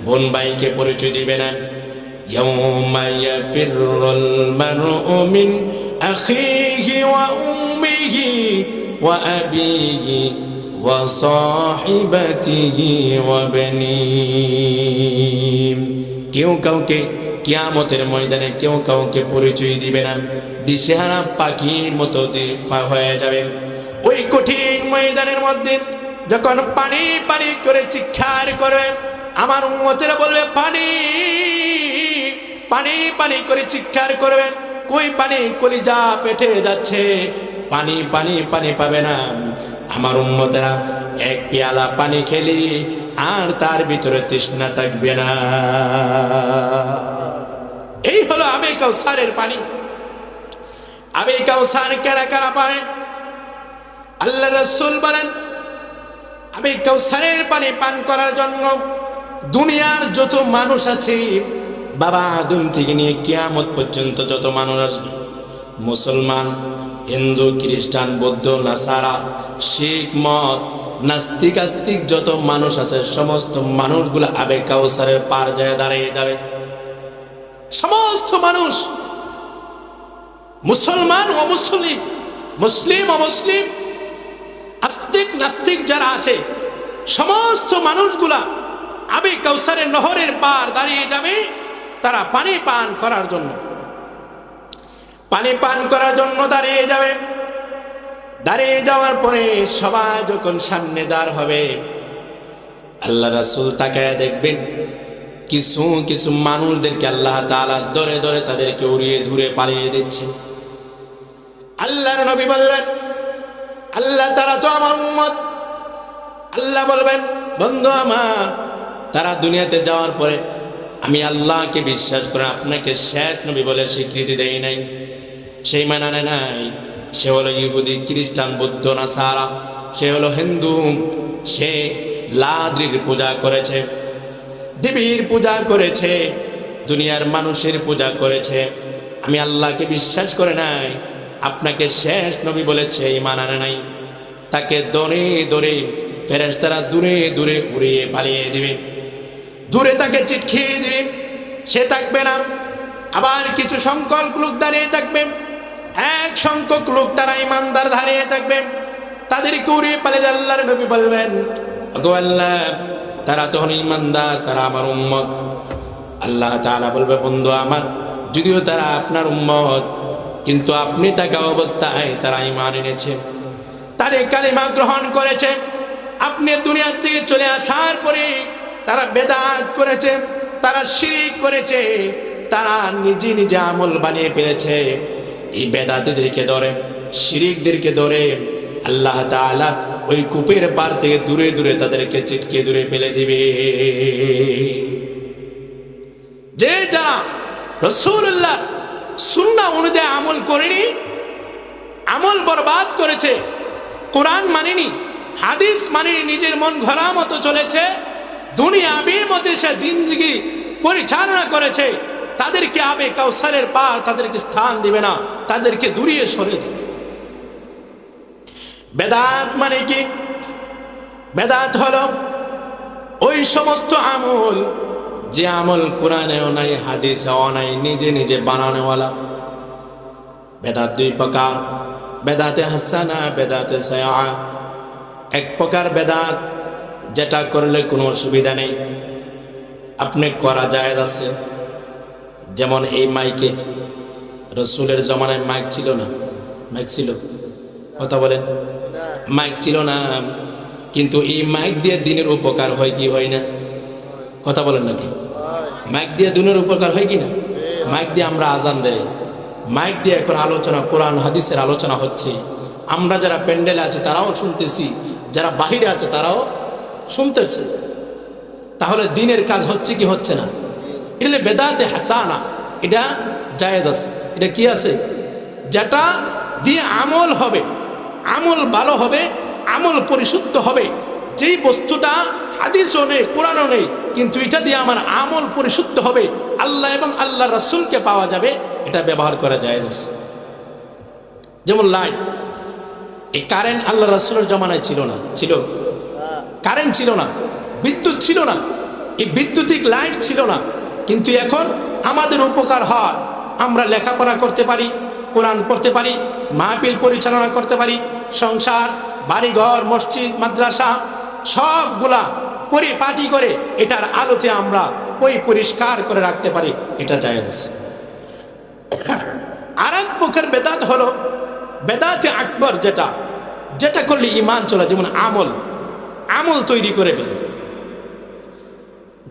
বোন ভাইকে পরিচয় দিবে না। ইয়াউমা ইয়াফিরুল মারউ মিন আখিহি ওয়া উম্মিহি ওয়া আবিহি ওয়া সাহিবাতিহি ওয়া বানিহি। কেউ কাউকে কিয়ামতের ময়দানে কেউ কাউকে পরিচয় দিবে না, দিশেহারা পাখির মতো হয়ে যাবে। ওই কঠিন ময়দানের মধ্যে যখন পানি পানি করে চিৎকার করবে, আমার উম্মতেরা বলবে পানি পানি পানি করে চিৎকার করবে। কই পানি? কলিজা পেটে যাচ্ছে, পানি পানি পানি পাবে না। আমার উম্মতেরা এক পেয়ালা পানি খেলি আর তার ভিতরে তৃষ্ণা থাকবে না। এই হলো আবে কাউসারের পানি। আবে কাউসার কারা কারা পায়? আল্লাহ রাসূল বলেন, আবে কাউসারের পানি পান করার জন্য দুনিয়ার যত মানুষ আছে, বাবা আদম থেকে নিয়ে কিয়ামত পর্যন্ত যত মানুষ আসবে, মুসলমান, হিন্দু, খ্রিস্টান, বৌদ্ধ, নাসারা, শিখ, মত, নাস্তিক আস্তিক যত মানুষ আছে, সমস্ত মানুষগুলো আবে কাউসারের পার যায় দাঁড়িয়ে যাবে। সমস্ত মানুষ, মুসলমান ও মুসলিম, মুসলিম ও মুসলিম, আস্তিক নাস্তিক যারা আছে, সমস্ত মানুষগুলা আবে কাউসারের নহরের পার দাঁড়িয়ে যাবে, তারা পানি পান করার জন্য, পানি পান করার জন্য দাঁড়িয়ে যাবে। দাঁড়িয়ে যাওয়ার পরে সবাই যখন সামনে দাঁড় হবে, আল্লাহ রাসূল তাকায় দেখবেন কিছু কিছু মানুষদেরকে আল্লাহ তাআলা ধরে ধরে তাদেরকে উড়িয়ে ধুরে পালিয়ে দিচ্ছে। আল্লাহর নবী বললেন, আল্লাহ তারা তো আমার উম্মত। আল্লাহ বলবেন, বন্ধু আমার, তারা দুনিয়াতে যাওয়ার পরে আমি আল্লাহকে বিশ্বাস করে আপনাকে শেষ নবী বলে স্বীকৃতি দেই নাই, সেই মানে নাই। সে হলো ইহুদি, খ্রিস্টান, বৌদ্ধ, নাসারা, সে হলো হিন্দু, সে লাদ্রির পূজা করেছে, দেবীর পূজা করেছে, দুনিয়ার মানুষের পূজা করেছে। আমি আল্লাহকে বিশ্বাস করে নাই, আপনাকে শেষ নবী বলেছে, ঈমান আনে নাই। তাকে দৌড়ে দৌড়ে ফেরেশতারা দূরে দূরে উড়িয়ে পালিয়ে দিবে, দূরে তাকে চিটকিয়ে দিবে, সে থাকবে না। আবার কিছু সংখ্যক লোক দাঁড়িয়ে থাকবে, এক সংখ্যক লোক তারা ঈমানদার দাঁড়িয়ে থাকবে, তাদেরকে উড়িয়ে পালিয়ে দিয়ে আল্লাহর নবী বলবেন, ওগো আল্লাহ, তারা তখন ঈমানদার, তারা আমার উম্মত। আল্লাহ তাআলা বলবে, বন্ধু আমার, যদিও তারা আপনার উম্মত, কিন্তু আপনি থাকা অবস্থায় তারা ঈমান এনেছে, তারা কালিমা গ্রহণ করেছে। আপনি দুনিয়া থেকে চলে আসার পরে তারা বেদাত করেছে, তারা শিরক করেছে, তারা নিজে নিজে আমল বানিয়ে ফেলেছে। এই বেদাতীদেরকে ধরে, শিরকদেরকে ধরে আল্লাহ তাআলা ওই কূপের পার থেকে দূরে দূরে তাদেরকে চিটকে দূরে ফেলে দিবে। যে যারা রাসূলুল্লাহ সুন্নাহ অনুযায়ী আমল করেনি, আমল বরবাদ করেছে, কোরআন মানেনি, হাদিস মানেনি, নিজের মন ঘোরা মতো চলেছে, দুনিয়াবীর মতে সে জিন্দেগি পরিচালনা করেছে, তাদেরকে আবে কাউসারের পার তাদেরকে স্থান দিবে না, তাদেরকে দূরিয়ে সরে দিবে। বেদাত মানে কি? বেদাত হলো ওই সমস্ত আমল, যে আমল কোরআনেও নাই, হাদিসেও নাই, নিজে নিজে বানানোওয়ালা। বেদাত দুই প্রকার, বেদাতে হাসানা, বেদাতে সায়া। এক প্রকার বেদাত যেটা করলে কোনো অসুবিধা নেই, আপনি করা জায়েজ আছে। যেমন এই মাইকে, রসুলের জমানায় মাইক ছিল না? মাইক ছিল? কথা বলেন, মাইক ছিল না, কিন্তু এই মাইক দিয়ে দিনের উপকার হয় কি হয় না? কথা বলেন নাকি? মাইক দিয়ে দিনের উপকার হয় কি না? মাইক দিয়ে আমরা আজান দেয়, মাইক দিয়ে এখন আলোচনা, কোরআন হাদিসের আলোচনা হচ্ছে। আমরা যারা প্যান্ডেলে আছে তারাও শুনতেছি, যারা বাহিরে আছে তারাও শুনতেছে। তাহলে দিনের কাজ হচ্ছে কি হচ্ছে না? এটা বেদাতে হাসানা, এটা জায়েজ আছে। এটা কি আছে? যেটা দিয়ে আমল হবে, আমল ভালো হবে, আমল পরিশুদ্ধ হবে। যেই বস্তুটা হাদিসও নেই, কোরআনও নেই, কিন্তু এটা দিয়ে আমার আমল পরিশুদ্ধ হবে, আল্লাহ এবং আল্লাহ রাসূলকে পাওয়া যাবে, এটা ব্যবহার করা জায়েজ আছে। যেমন লাইট, এই কারেন্ট আল্লাহ রাসূলের জমানায় ছিল না। ছিল? কারেন্ট ছিল না, বিদ্যুৎ ছিল না, এই বিদ্যুতিক লাইট ছিল না, কিন্তু এখন আমাদের উপকার হয়। আমরা লেখাপড়া করতে পারি, কোরআন পড়তে পারি, মাহফিল পরিচালনা করতে পারি, সংসার, বাড়িঘর, মসজিদ, মাদ্রাসা সবগুলা পরিপাটি করে এটার আলোতে আমরা পরিষ্কার করে রাখতে পারি, এটা জায়েজ। আর এক প্রকার বেদাত হলো বেদাতে আকবর, যেটা যেটা করলে ঈমান চলে। যেমন আমল তৈরি করে ফেলেন।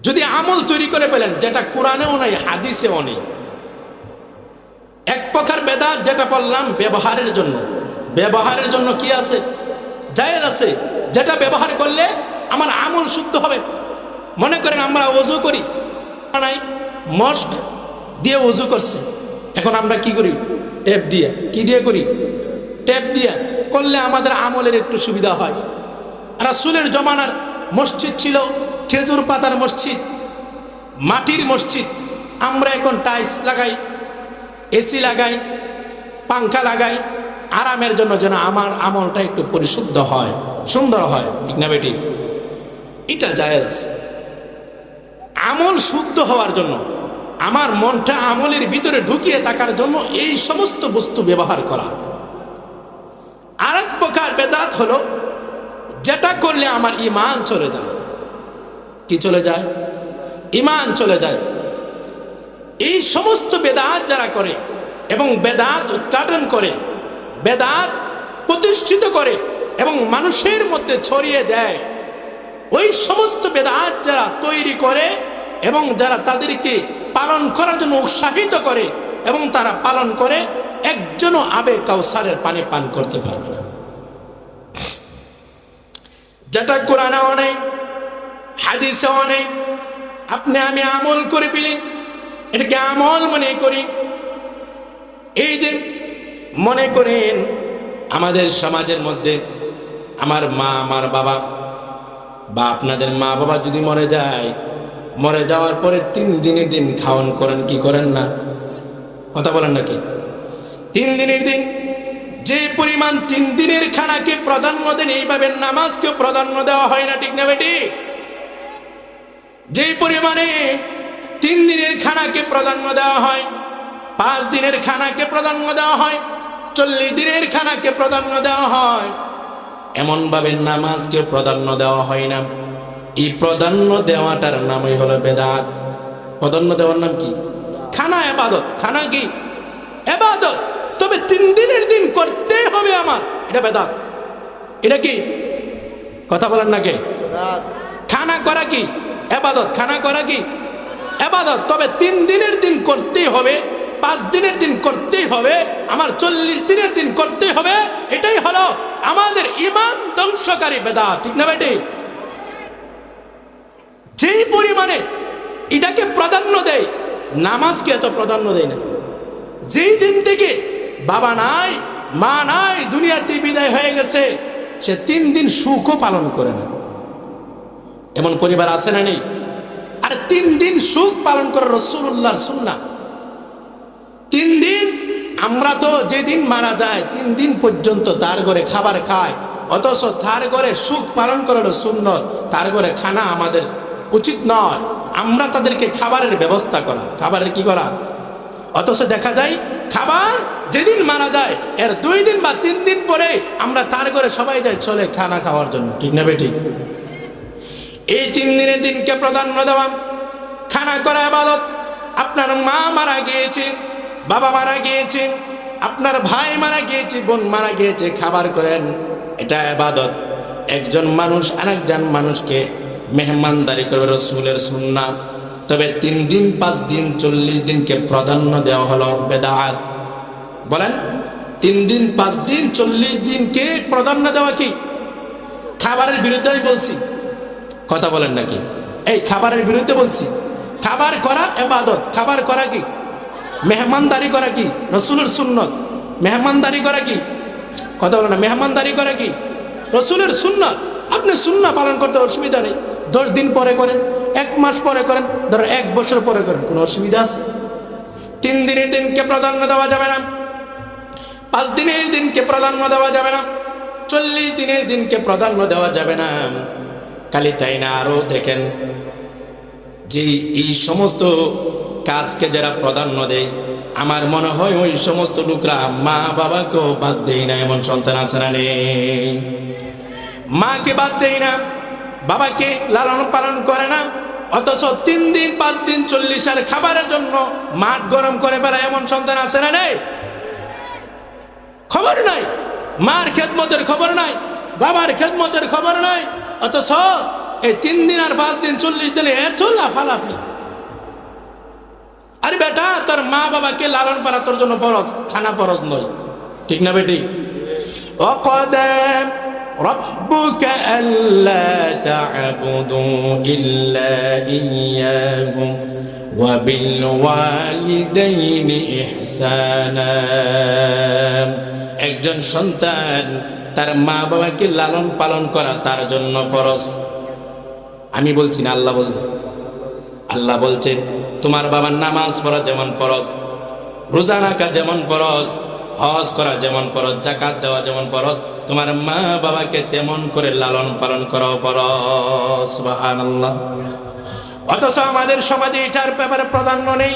যদি আমল তৈরি করে ফেলেন যেটা কোরআনেও নাই, হাদিসেও নেই। এক প্রকার বেদাত যেটা বললাম ব্যবহারের জন্য। ব্যবহারের জন্য কি আছে? জায়েজ আছে। যেটা ব্যবহার করলে আমার আমল শুদ্ধ হবে। মনে করেন আমরা ওযু করি, নাই মস্ক দিয়ে ওযু করছে, এখন আমরা কি করি? ট্যাপ দিয়ে। কি দিয়ে করি? ট্যাপ দিয়ে করলে আমাদের আমলের একটু সুবিধা হয়। রাসূলের জমানার মসজিদ ছিল খেজুর পাতার মসজিদ, মাটির মসজিদ। আমরা এখন টাইলস লাগাই, এসি লাগাই, পাংখা লাগাই আরামের জন্য, যেন আমার আমলটা একটু পরিশুদ্ধ হয়, সুন্দর হয়। ঠিক না বেটি? এটা জায়েজ। আমল শুদ্ধ হওয়ার জন্য, আমার মনটা আমলের ভিতরে ঢুকিয়ে থাকার জন্য এই সমস্ত বস্তু ব্যবহার করা। আর এক প্রকার বেদাত হলো যেটা করলে আমার ঈমান চলে যায়। কি চলে যায়? ঈমান চলে যায়। এই সমস্ত বেদাত যারা করে এবং বেদাত উৎপাদন করে, বেদাত প্রতিষ্ঠিত করে এবং মানুষের মধ্যে ছড়িয়ে দেয়, ওই সমস্ত বেদাত যারা তৈরি করে এবং যারা তাদেরকে পালন করার জন্য উৎসাহিত করে এবং তারা পালন করে, একজনও আবে কাউসারের পানি পান করতে পারবে না। যেটা কোরআনেও নেই, হাদিসেও নেই, আপনি আমি আমল করে ফেলি, এটাকে আমল মনে করি। এই যে মনে করেন আমাদের সমাজের মধ্যে আমার মা, আমার বাবা বা আপনাদের মা বাবা যদি মরে যায়, মরে যাওয়ার পরে 3 দিনের দিন খাওয়ান করেন, কি করেন না? কথা বলেন নাকি? 3 দিনের দিন যে পরিমাণ 3 দিনের খানাকে প্রাধান্য দেন, এইভাবে নামাজকে প্রাধান্য দেওয়া হয় না। ঠিক না বেটি? যে পরিমাণে 3 দিনের খানাকে প্রাধান্য দেওয়া হয়, 5 দিনের খানাকে প্রাধান্য দেওয়া হয়, 40 দিনের খানাকে প্রাধান্য দেওয়া হয়, এমন ভাবে নামাজকে প্রাধান্য দেওয়া হয় না। এই প্রাধান্য দেওয়াটার নামই হলো বেদাত। প্রাধান্য দেওয়ার নাম কি? খানা ইবাদত। খানা কি? ইবাদত। তবে 3 দিনের দিন করতে হবে আমার, এটা বেদাত। এটা কি? কথা বলেন না কে? খানা করা কি? ইবাদত। খানা করা কি? ইবাদত। তবে 3 দিনের দিন করতেই হবে, 5 দিনের দিন করতেই হবে, আমার 40 দিনের দিন করতেই হবে। এটাই হলো আমাদের ঈমান ধ্বংসকারী বেদাত। ঠিক না বেটি? যেই পরিমাণে এটাকে প্রাধান্য দেয়, নামাজকে এত প্রাধান্য দেয় না। যেই দিন থেকে বাবা নাই, মা নাই, দুনিয়াতে বিদায় হয়ে গেছে, সে 3 দিন সুখও পালন করে না। এমন পরিবার আছে না? নেই? আর 3 দিন সুখ পালন করে রাসূলুল্লাহর সুন্নাহ। 3 দিন আমরা তো যেদিন মারা যায় 3 দিন পর্যন্ত তার ঘরে খাবার খায়, অথচ তার ঘরে সুখ পালন করার সুন্নত, তার ঘরে খানা আমাদের উচিত নয়। আমরা তাদেরকে খাবারের ব্যবস্থা করা, খাবারের কি করা, অথচ দেখা যায় খাবার যেদিন মারা যায় এর 2 দিন বা 3 দিন পরে আমরা তার ঘরে সবাই যাই চলে খানা খাওয়ার জন্য, ঠিক না বেঠিক? এই 3 দিনের দিনকে প্রাধান্য দেওয়া, খানা করা ইবাদত। আপনার মা মারা গিয়েছে, বাবা মারা গিয়েছে, আপনার ভাই মারা গিয়েছে, বোন মারা গিয়েছে, খাবার করেন, এটা ইবাদত। একজন মানুষ আরেকজন মানুষকে মেহমানদারি করবে, রাসূলের সুন্নাহ। তবে 3 দিন 5 দিন 40 দিনকে প্রাধান্য দেওয়া হলো বেদাত। বলেন 3 দিন 5 দিন 40 দিনকে প্রাধান্য দেওয়া কি খাবারের বিরুদ্ধে বলছি? কথা বলেন নাকি? এই খাবারের বিরুদ্ধে বলছি। খাবার করা ইবাদত, খাবার করা কি? মেহমানদারি করা কি রাসূলের সুন্নাত? মেহমানদারি করা কি? কথা বলেন না, মেহমানদারি করা কি রাসূলের সুন্নাত। আপনি সুন্নাহ পালন করতে অসুবিধা নেই, 10 দিন পরে করেন, 1 মাস পরে করেন, ধরো 1 বছর পরে করেন, কোনো অসুবিধা আছে? 3 দিনের দিনকে প্রাধান্য দেওয়া যাবে না, 5 দিনের দিনকে প্রাধান্য দেওয়া যাবে না, 40 দিনের দিনকে প্রাধান্য দেওয়া যাবে না। খালি তাই না, আরো দেখেন যে এই সমস্ত কাজকে যারা প্রাধান্য দেয়, আমার মনে হয় ওই সমস্ত লোকরা মা বাবাকেও বাদ দেয় না। এমন সন্তান আছে না নেই? মাকে বাদ দেয় না, বাবাকে লালন পালন করে না, অথচ 3 দিন 5 দিন 40 সাল খাবারের জন্য মাঠ গরম করে বেড়ায়। এমন সন্তান আছে না নেই? খবর নাই, মার খেদমতের খবর নাই, বাবার খেদমতের খবর নাই, অথচ এই 3 দিন আর 5 দিন 40 দিনে এত লাফালাফি। আরে বেটা, তোর মা বাবাকে লালন পালন তোর জন্য ফরজ, খানা ফরজ নয়, ঠিক না বেটি? وَقَضَى رَبُّكَ أَلَّا تَعْبُدُوا إِلَّا إِيَّاهُ وَبِالْوَالِدَيْنِ إِحْسَانًا। একজন সন্তান তার মা বাবাকে লালন পালন করা তার জন্য ফরজ। আমি বলছি না, আল্লাহ বলছে। আল্লাহ বলছে তোমার বাবার নামাজ পড়া যেমন ফরজ, রোজা রাখা যেমন ফরজ, হজ করা যেমন ফরজ, যাকাত দেওয়া যেমন ফরজ, তোমার মা বাবাকে তেমন করে লালন পালন করা ফরজ। সুবহানাল্লাহ। অথচ আমাদের সমাজে এটার ব্যাপারে প্রাধান্য নেই।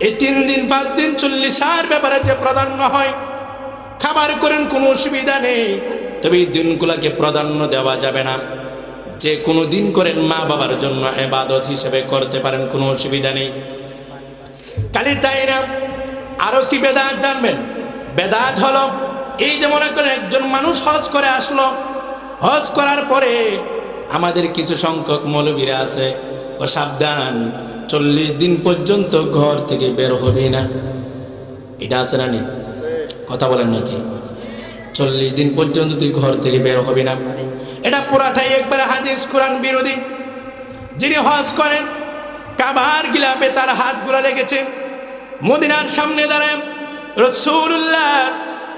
এই 3 দিন 5 দিন 40 সার ব্যাপারে যে প্রাধান্য হয়, খাবার করেন কোনো অসুবিধা নেই, তবে এই দিনগুলোকে প্রাধান্য দেওয়া যাবে না। যে কোনো দিন করেন মা বাবার জন্য ইবাদত হিসেবে করতে পারেন, কোনো অসুবিধা নেই। খালি তাই না, আরো কি বেদাত জানবেন? বেদাত হলো এই যে মনে করেন একজন মানুষ হজ করে আসলো, হজ করার পরে আমাদের কিছু সংখ্যক মৌলবীরা আছে, ও সাবধান 40 দিন পর্যন্ত ঘর থেকে বের হবি না। এটা আছে না? নেই? কথা বলেন নাকি? 40 দিন পর্যন্ত তুই ঘর থেকে বের হবি না। এটা পুরাটাই একবারে হাদিস কোরআন বিরোধী। যিনি হজ করেন, কাবার গিলাপে তার হাতগুলো লেগেছে, মদিনার সামনে দাঁড়ায় রাসূলুল্লাহ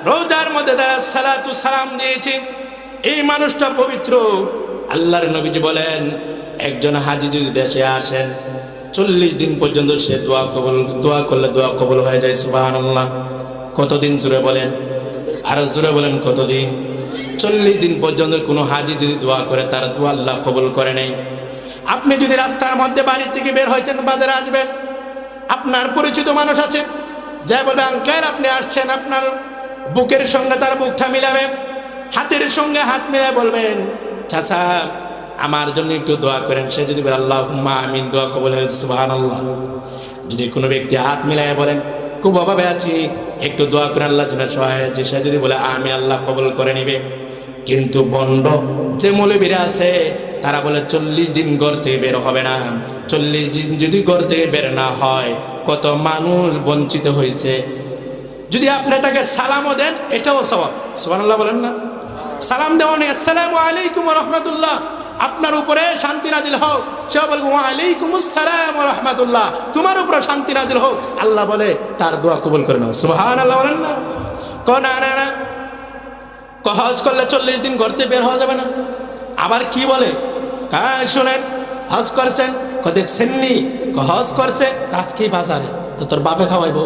রওজার মধ্যে দাঁড়ায় সালাতু সালাম দিয়েছে, এই মানুষটা পবিত্র। আল্লাহর নবীজি বলেন একজন হাজী যদি দেশে আসেন 40 দিন পর্যন্ত সে দোয়া করলে দোয়া কবুল হয়ে যায়। সুবহানাল্লাহ। কতদিন? জোরে বলেন, আরো জোরে বলেন, কতদিন? 40 দিন পর্যন্ত কোনো হাজী যদি দোয়া করে তার দোয়া আল্লাহ কবুল করে নেই। আপনি যদি রাস্তার মধ্যে বাড়ি থেকে বের হয়েছেন, বাজারে আসবেন, আপনার পরিচিত মানুষ আছে, যা বলবে আঙ্কেল আপনি আসছেন, আপনার বুকের সঙ্গে তার বুকটা মিলাবেন, হাতের সঙ্গে হাত মিলায় বলবেন চাচা আমার জন্য একটু দোয়া করেন। সে যদি বলে আল্লাহুম্মা আমিন, দোয়া কবুল হয়েছে। সুবহানাল্লাহ। যদি কোনো ব্যক্তি হাত মিলায় বলেন খুব অভাবে আছি, একটু দোয়া করে আল্লাহ যেন সহায় হয়েছে, সে যদি বলে আমি, আল্লাহ কবুল করে নিবে। কিন্তু বন্ড যে মৌলবীরা আছে তারা বলে 40 দিন ঘর থেকে বের হবে না। 40 দিন যদি ঘর থেকে বের না হয়, কত মানুষ বঞ্চিত হয়েছে। যদি আপনি তাকে সালামও দেন এটাও সওয়াব। সুবহানাল্লাহ বলেন না? সালাম দেওয়া নেই, আসসালামু আলাইকুম ওয়া রাহমাতুল্লাহ, আপনার উপরে শান্তি নাজিল হোক, সে বলবে ওয়া আলাইকুমুস সালাম ওয়া রাহমাতুল্লাহ, তোমার উপরে শান্তি নাজিল হোক। আল্লাহ বলে তার দোয়া কবুল করে নাও। সুবহানাল্লাহ বলেন না? না না না, হজ করলে 40 দিন ঘর থেকে বের হওয়া যাবে না। আবার কি বলে? শোনেন, হজ করছেন, দেখছেন নি হজ করছে, কাজ কি বাজারে, তো তোর বাপে খাওয়াইবো।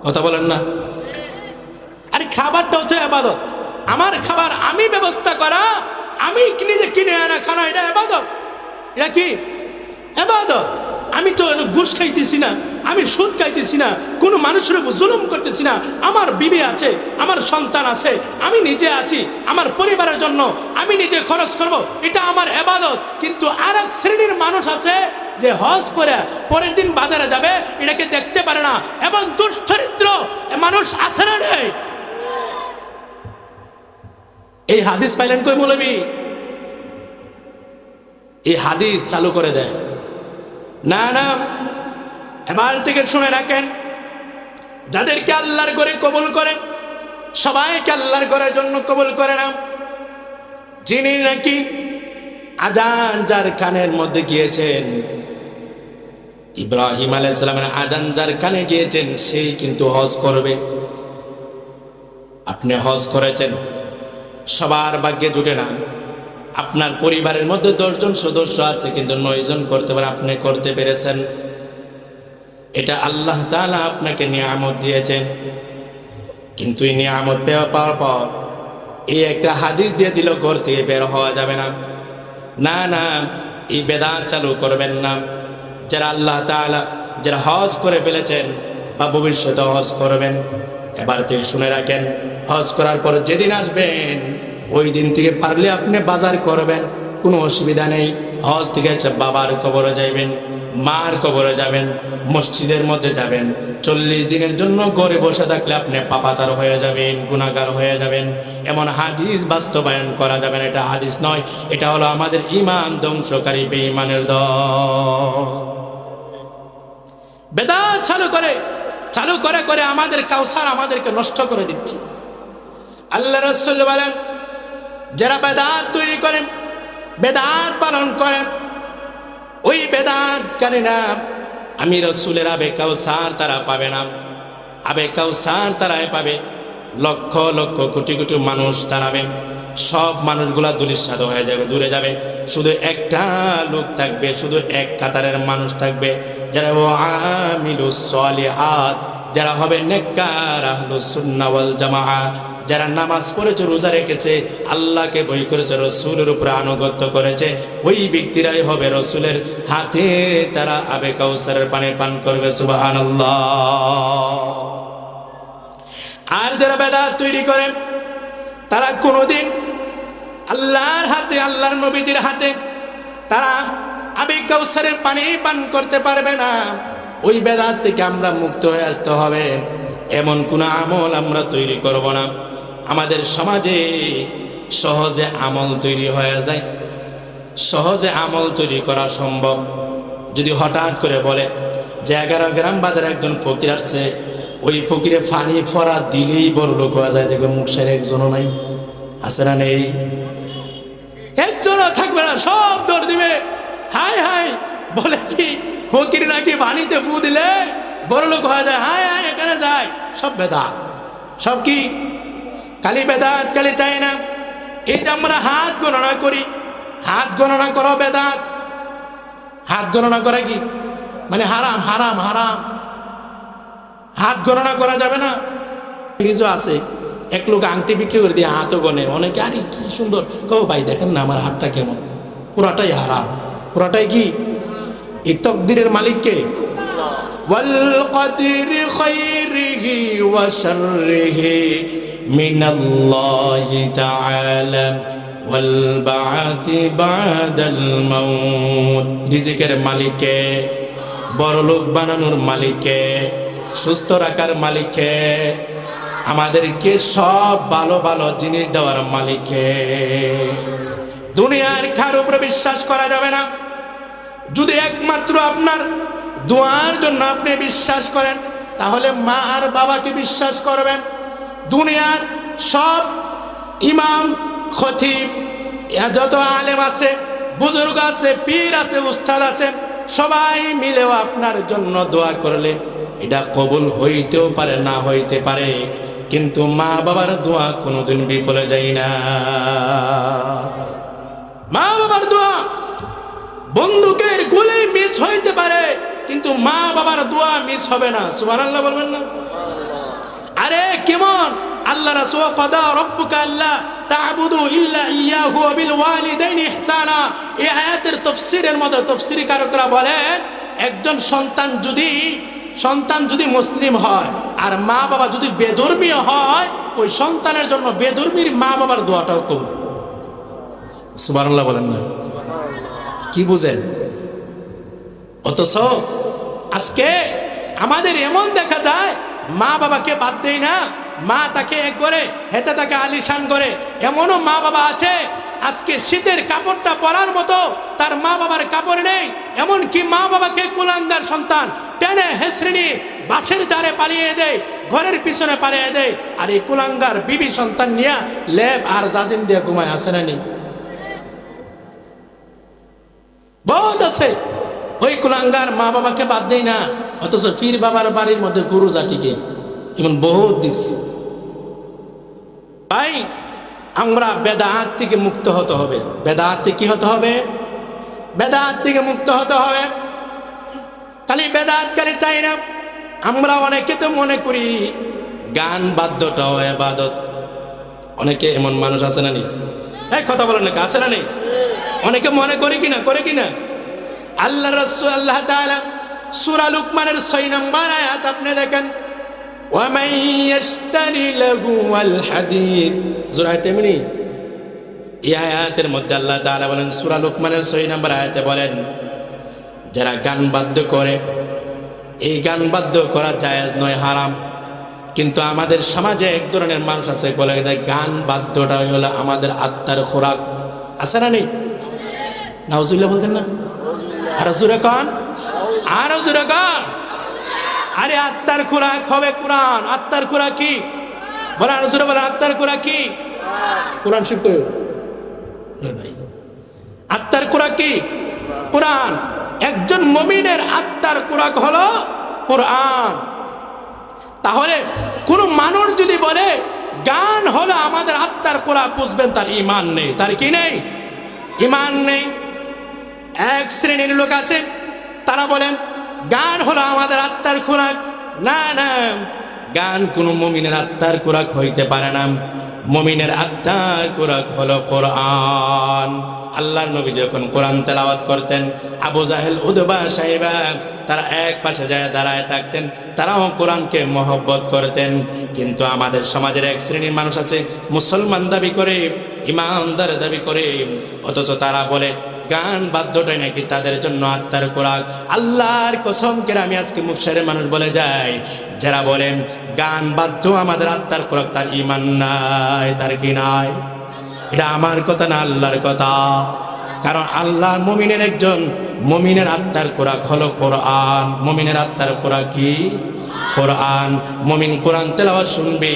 কথা বলেন না? আরে খাবারটা হচ্ছে ইবাদত। আমার খাবার আমি ব্যবস্থা করা, আমি নিজে কিনে আনা খানা, এটা ইবাদত। এটা কি ইবাদত? আমি তো ঘুষ খাইতেছি না, আমি সুদ খাইতেছি না, কোনো মানুষের উপর জুলুম করতেছি না, আমার বিবি আছে, আমার সন্তান আছে, আমি নিজে আছি, আমার পরিবারের জন্য আমি নিজে খরচ করব, এটা আমার ইবাদত। কিন্তু আর এক শ্রেণীর মানুষ আছে যে হজ করে পরের দিন বাজারে যাবে, এটাকে দেখতে পারে না, এবং দুশ্চরিত্র মানুষ আছে না নেই? এই হাদিস পাইলেন কই মৌলবী? এই হাদিস চালু করে দেয় না। না, এবার থেকে শুনে রাখেন, যাদেরকে আল্লাহর ঘরে কবুল করেন সবাইকে আল্লাহর ঘরের জন্য কবুল করে না। যিনি নাকি আজান যার কানের মধ্যে গিয়েছেন, ইব্রাহিম আলাইহিস সালামের আজান যার কানে গিয়েছেন, সেই কিন্তু হজ করবে। আপনি হজ করেছেন, সবার ভাগ্যে জুটে না। আপনার পরিবারের মধ্যে 10 জন সদস্য আছে, কিন্তু 9 জন করতে পারে, আপনি করতে পেরেছেন। এটা আল্লাহ তাআলা আপনাকে নিয়ামত দিয়েছেন। কিন্তু এই নিয়ামত পাওয়ার পর এই একটা হাদিস দিয়ে দিল, ঘর থেকে বের হওয়া যাবে না। না না, এই বেদাত চালু করবেন না। যারা আল্লাহ তাআলা যারা হজ করে ফেলেছেন বা ভবিষ্যতে হজ করবেন, এবার থেকে শুনে রাখেন, হজ করার পর যেদিন আসবেন ওই দিন থেকে পারলে আপনি বাজার করবেন, কোনো অসুবিধা নেই। হজ থেকে বাবার কবরে যাইবেন, মার কবরে যাবেন, মসজিদের মধ্যে যাবেন। 40 দিনের জন্য ঘরে বসে থাকলে আপনি পাপাচার হয়ে যাবেন, গুনাহগার হয়ে যাবেন। এমন হাদিস বাস্তবায়ন করা যাবে না। এটা হাদিস নয়, এটা হলো আমাদের ঈমান ধ্বংসকারী বেঈমানের দল। বেদাত চালু করে আমাদের কাউসার আমাদেরকে নষ্ট করে দিচ্ছে। আল্লাহ রাসূল বলেন, যারা বেদাত তৈরি করেন, বেদাত পালন করেন, ওই বেদাতকারীরা আমি রাসূলের আবে কাউসার তারা পাবে না। আবে কাউসার তারাই পাবে। লক্ষ লক্ষ কোটি কোটি মানুষ তারাবেন, সব মানুষগুলা ধূলিসাৎ হয়ে যাবে, দূরে যাবে। শুধু একটা লোক থাকবে, শুধু এক কাতারের মানুষ থাকবে, যারা আমিলুস সলিহাত, যারা হবে নেককার আহলুস সুন্নাহ ওয়াল জামাআহ, যারা নামাজ পড়েছে, রোজা রেখেছে, আল্লাহকে ভয় করেছে, রসুলের উপরে আনুগত্য করেছে, ওই ব্যক্তিরাই হবে রসুলের হাতে তারা আবে কাউসারের পানি পান করবে। সুবহানাল্লাহ। আর যারা বেদাত তৈরি করে, তারা কোনোদিন আল্লাহর হাতে, আল্লাহর নবীদের হাতে তারা আবে কাউসারের পানি পান করতে পারবে না। ওই বেদাত থেকে আমরা মুক্ত হয়ে আসতে হবে। এমন কোন আমল আমরা তৈরি করব না। আমাদের সমাজে সহজে আমল তৈরি হয়ে যায়, সহজে আমল তৈরি করা সম্ভব। যদি হঠাৎ করে বলে যে 11 গ্রাম বাজারে একজন ফকির আসছে, ওই ফকিরে ফানি ফরা দিলেই বড় লোক হওয়া যায়, দেখবে মুখের একজনও নাই, আছে না নেই? একজনও থাকবে না, সব দৌড় দিবে। হাই হাই বলে কি ফকির নাকি পানিতে ফু দিলে বড় লোক হয়ে যায়, হাই হাই এখানে যায়। সব বেদাত, সব কি খালি বেদাত, খালি চাই না। এই যে আমরা হাত গণনা করি, হাত গণনা করো বেদাত। হাত গণনা করা কি মানে হারাম, হারাম, হারাম। হাত গণনা করা যাবে না। কিছু আছে, এক লোক আংটি বিক্রি করে দিয়ে হাতও গনে, অনেকে আরে কি সুন্দর, কো ভাই দেখেন না আমার হাতটা কেমন। পুরাটাই হারাম, পুরাটাই কি? এই তকদিরের মালিককে। ওয়াল কদরি খাইরিহি ওয়া শাররিহি মিনাল্লাহি তাআলা ওয়াল বা'থি বা'দাল মাউত। রিজিকের মালিককে, বড়লোক বানানোর মালিককে, সুস্থ রাখার মালিককে, আমাদেরকে সব ভালো ভালো জিনিস দেওয়ার মালিককে। দুনিয়ার কারো উপরে বিশ্বাস করা যাবে না। যদি একমাত্র আপনার দোয়ার জন্য আপনি বিশ্বাস করেন, তাহলে মা আর বাবাকে বিশ্বাস করবেন। দুনিয়ার সব ইমাম, খতিব, যত আলেম আছে, বুজুর্গ আছে, পীর আছে, উস্তাদ আছে, সবাই মিলেও আপনার জন্য দোয়া করলে এটা কবুল হইতেও পারে, না হইতে পারে। কিন্তু মা বাবার দোয়া কোনোদিন বিফলে যায় না। মা বাবার দোয়া বন্দুকের গুলি মিস হইতে পারে, কিন্তু মা বাবার দোয়া মিস হবে না। সুবহানাল্লাহ বলবেন না? আরে কেমন আল্লাহ রাসূল কাদা রাব্বুকা আল্লা তা'বুদু ইল্লা ইয়াহু ওয়া বিল ওয়ালিদাইনি ইহসানা, এই আয়াতের তাফসীরের মধ্যে তাফসীরকারকরা বলেন একজন সন্তান যদি মুসলিম হয় আর মা বাবা যদি বেধর্মীয় হয়, ওই সন্তানের জন্য বেধর্মীর মা বাবার দোয়াটাও কবুল। সুবহানাল্লাহ বলেন না? কি বুঝেন? অথচ আজকে আমাদের এমন দেখা যায়, মা বাবাকে বাদ দেই না, মা তাকে এক করে হেতে তাকে আলিশান করে। এমনও মা বাবা আছে আজকে শীতের কাপড়টা পরার মতো তার মা বাবার কাপড় নেই। এমনকি মা বাবাকে কুলাঙ্গার সন্তান টেনে হেসড়ে নিয়ে বাসের জারে পালিয়ে দেয়, ঘরের পিছনে পালিয়ে দেয়। আর এই কুলাঙ্গার বিবি সন্তান নিয়ে লেফ আর জাজিম দিয়ে ঘুমায়, আসে না নি? বহুত আছে। ওই কুলাঙ্গার মা বাবাকে বাদ দেই না, অথচ পীর বাবার বাড়ির মধ্যে গরু জাতিকে এমন বহুত দেখছি। ভাই, আমরা বেদাত থেকে মুক্ত হতে হবে। বেদাত থেকে কি হতে হবে? বেদাত থেকে মুক্ত হতে হবে। খালি বেদাত খালি তাই না, আমরা অনেকে তো মনে করি গান বাদ্যটাও ইবাদত। অনেকে এমন মানুষ আছে না নি? এই কথা বলেন না, আছে না নেই? অনেকে মনে করে কিনা, করে কিনা? আল্লাহ রাসূল আল্লাহ তাআলা সূরা লুকমানের 6 নম্বর আয়াত আপনি দেখেন, وَمَن يَشْتَرِ لَهْوَ الْحَدِيثِ জোরে তেমনি এই আয়াতের মধ্যে আল্লাহ তাআলা বলেন, সূরা লুকমানের 6 নম্বর আয়াতে বলেন, যারা গান বাদ্য করে, এই গান বাদ্য করা জায়েজ নয়, হারাম। কিন্তু আমাদের সমাজে এক ধরনের মানুষ আছে বলে গান বাদ্যটা হলো আমাদের আত্মার খোরাক। আছে না নেই? নাউজুবিল্লাহ বলতেন না? আর জোরে কান, আর জোরে কান। আরে আত্মার খোরাক হবে কোরআন। আত্মার খোরাক কি বলে? আর জোরে বলে, আত্মার খোরাক কি? কোরআন শিখতে আত্মার খোরাক কি? কোরআন। একজন মুমিনের আত্মার খোরাক হলো কোরআন। তাহলে কোন মানুষ যদি বলে গান হলো আমাদের আত্মার খোরাক, বুঝবেন তার ঈমান নেই। তার কি নেই? ঈমান নেই। এক শ্রেণীর লোক আছে, তারা বলেন গান হলো আমাদের আত্মার খোরাক। না না, গান কোন মুমিনের আত্মার খোরাক হইতে পারে না। মুমিনের আত্মার খোরাক হলো কোরআন। আল্লাহর নবী যখন কোরআন তেলাওয়াত করতেন, আবু জাহেল, উতবা, সাইবা তারা এক পাশে যায় দাঁড়ায় থাকতেন, তারাও কোরআনকে মহব্বত করতেন। কিন্তু আমাদের সমাজের এক শ্রেণীর মানুষ আছে, মুসলমান দাবি করে, ইমানদার দাবি করে, অথচ তারা বলে গান বাদ্যটাই নাকি তাদের জন্য আত্মার খোরাক। আল্লাহর কসম করে আমি আজকে মুখের মানুষ বলে যাই, যারা বলেন গান বাদ্য আমাদের আত্মার খোরাক, তার ঈমান নাই। তার কি নাই? এটা আমার কথা না, আল্লাহর কথা। কারণ আল্লাহ মুমিনের একজন, মুমিনের আত্মার খোরাক হলো কোরআন। মুমিনের আত্মার খোরাক কি? কোরআন। মুমিন কোরআন তেলাওয়াত শুনবে,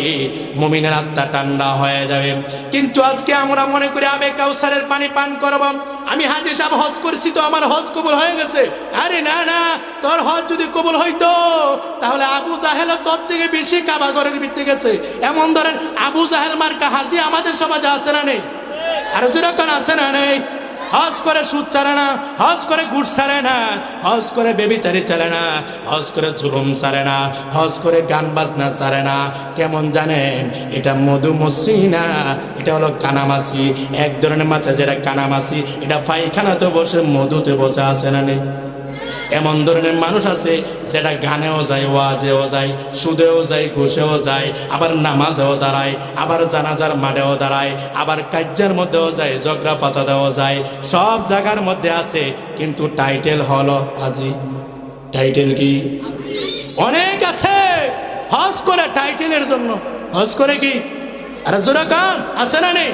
মুমিনের আত্মা ঠান্ডা হয়ে যাবে। কিন্তু আজকে আমরা মনে করি আমি কাউসারের পানি পান করব, আমি হাজী সাহেব হজ করছি তো আমার হজ কবুল হয়ে গেছে। আরে না না, তোর হজ যদি কবুল হইতো তাহলে আবু জাহেল তোর থেকে বেশি কাবা ঘরের ভিতরে গেছে। এমন ধরেন আবু জাহেল মার্কা হাজী আমাদের সমাজে আছে না নেই? আর যেরকম আছে না নেই? হজ করে সুদ ছাড়ে না, হজ করে ঘুষ ছাড়ে না, হজ করে বেবিচারি ছাড়ে না, হজ করে জুলুম ছাড়ে না, হজ করে গান বাজনা ছাড়ে না। কেমন জানেন? এটা মধুমসি না, এটা হলো কানামাছি। এক ধরনের মাছ যেটা কানামাছি, এটা পায়খানাতে বসে মধুতে বসে আছে না নেই? এমন ধরনের মানুষ আছে যেটা গানেও যায়, ওয়াজেও যায়, সুদেও যায়, ঘুষেও যায়, আবার নামাজেও দাঁড়ায়, আবার জানাজার মাঠেও দাঁড়ায়, আবার কাজ্জার মধ্যেও যায়, ঝগড়া ফাসাদেও যায়, সব জায়গার মধ্যে আছে। কিন্তু টাইটেল হলো হাজী। টাইটেল কি? অনেক আছে হজ করে টাইটেলের জন্য। হজ করে কি? আরে জোরা কান, আছে না নেই?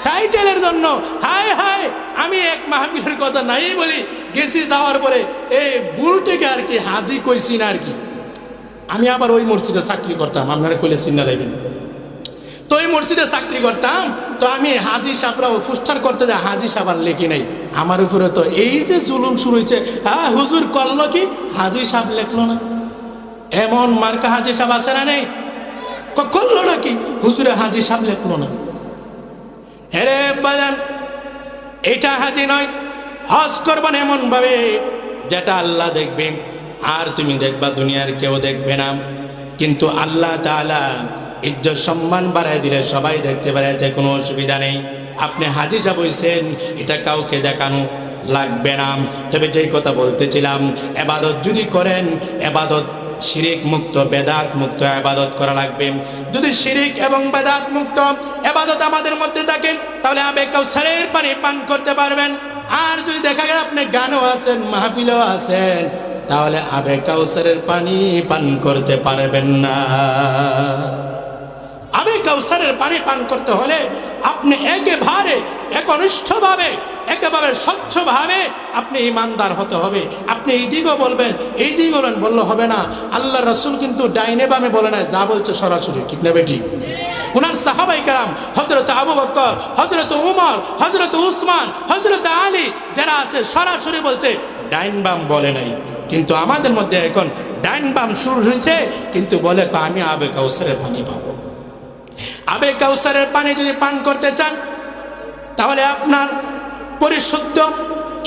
টাইটেলের জন্য। হায় হায়, আমি এক মাহফিলের কথা নাই বলি, গেছি, যাওয়ার পরে এই বুলটিকে আর কি হাজী কইছি না আর কি। আমি আবার ওই মসজিদে চাকরি করতাম, আপনারা কইলে চিন্তা লাগবেন। তো ওই মসজিদে চাকরি করতাম, তো আমি হাজী সাহেবরাও পুস্টার করতে যাই, হাজী সাহেব আর লেখি নাই। আমার উপরে তো এই যে জুলুম শুরু হয়েছে, হ্যাঁ হুজুর করলো কি, হাজী সাহেব লেখলো না। এমন মার্কা হাজী সাহেব আছে না নেই? করলো নাকি হুজুরে, হাজী সাহেব লেখলো না। হেরে বাজান, এটা হাজী নয়। হজ করবেন এমন ভাবে যেটা আল্লাহ দেখবে, আর তুমি দেখবা দুনিয়ার কেউ দেখবে না। কিন্তু আল্লাহ তাআলা ইজ্জত সম্মান বাড়ায় দিলে সবাই দেখতে পারে, এতে কোনো অসুবিধা নেই। আপনি হাজী সাহেব হইছেন, এটা কাউকে দেখানো লাগবে না। তবে যেই কথা বলতেছিলাম, ইবাদত যদি করেন, ইবাদত শিরিক মুক্ত বেদাত মুক্ত ইবাদত করা লাগবে। যদি শিরিক এবং বেদাত মুক্ত ইবাদত আমাদের মধ্যে থাকে, তাহলে আবে কাউসারের পানি পান করতে পারবেন। আর যদি দেখা গেল আপনি গানও আছেন, মাহফিলও আছেন, তাহলে আবে কাউসারের পানি পান করতে পারবেন না। আবে কাউসারের পানি পান করতে হলে আপনি একেবারে একনিষ্ঠভাবে, একেবারে স্বচ্ছভাবে আপনি ইমানদার হতে হবে। আপনি এই দিকও বলবেন, এই দিক বললে হবে না। আল্লাহ রাসূল কিন্তু ডাইনে বামে বলে না, যা বলছে সরাসরি, ঠিক না বেটি? ওনার সাহাবায়ে কেরাম হযরত আবু বকর, হযরত উমর, হযরত উসমান, হযরত আলী যারা আছে সরাসরি বলছে, ডাইন বাম বলে নাই। কিন্তু আমাদের মধ্যে এখন ডাইন বাম শুরু হয়েছে, কিন্তু বলে আমি আবে কাউসারের পানি পাবো। আবে কাউসারের পানি যদি পান করতে চান, তাহলে আপনার পরিশুদ্ধ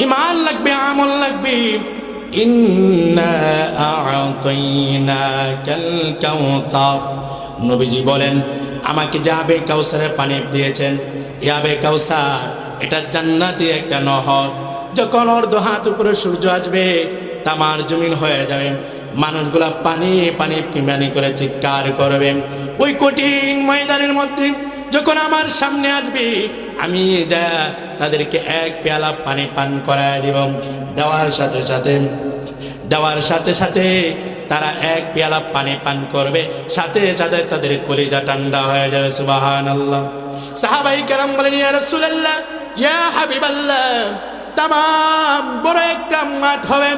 ঈমান লাগবে, আমল লাগবে। ইন্না আ'তাইনাকাল কাউসার, নবীজি বলেন, আমাকে যে আবে কাউসারের পানি দিয়েছেন, এই আবে কাউসার এটা জান্নাতি একটা নহর। যখন অর্ধ হাত উপরে সূর্য আসবে, তামার জমিন হয়ে যাবে, মানুষগুলা পানি পানি পানি করে চিৎকার করবে। ওই কঠিন ময়দানের মধ্যে যখন আমার সামনে আসবে, আমি যা তাদেরকে এক পেয়ালা পানি পান করায় দিব। দেওয়ার সাথে সাথে তারা এক পেয়ালা পানি পান করবে, সাথে সাথে তাদের কলিজা ঠান্ডা হয়ে যাবে। সুবহানাল্লাহ। সাহাবায়ে কেরাম বলেন, ইয়া রাসূলুল্লাহ, ইয়া হাবিবাল্লাহ, তামাম বড় একটা মাঠ হবে,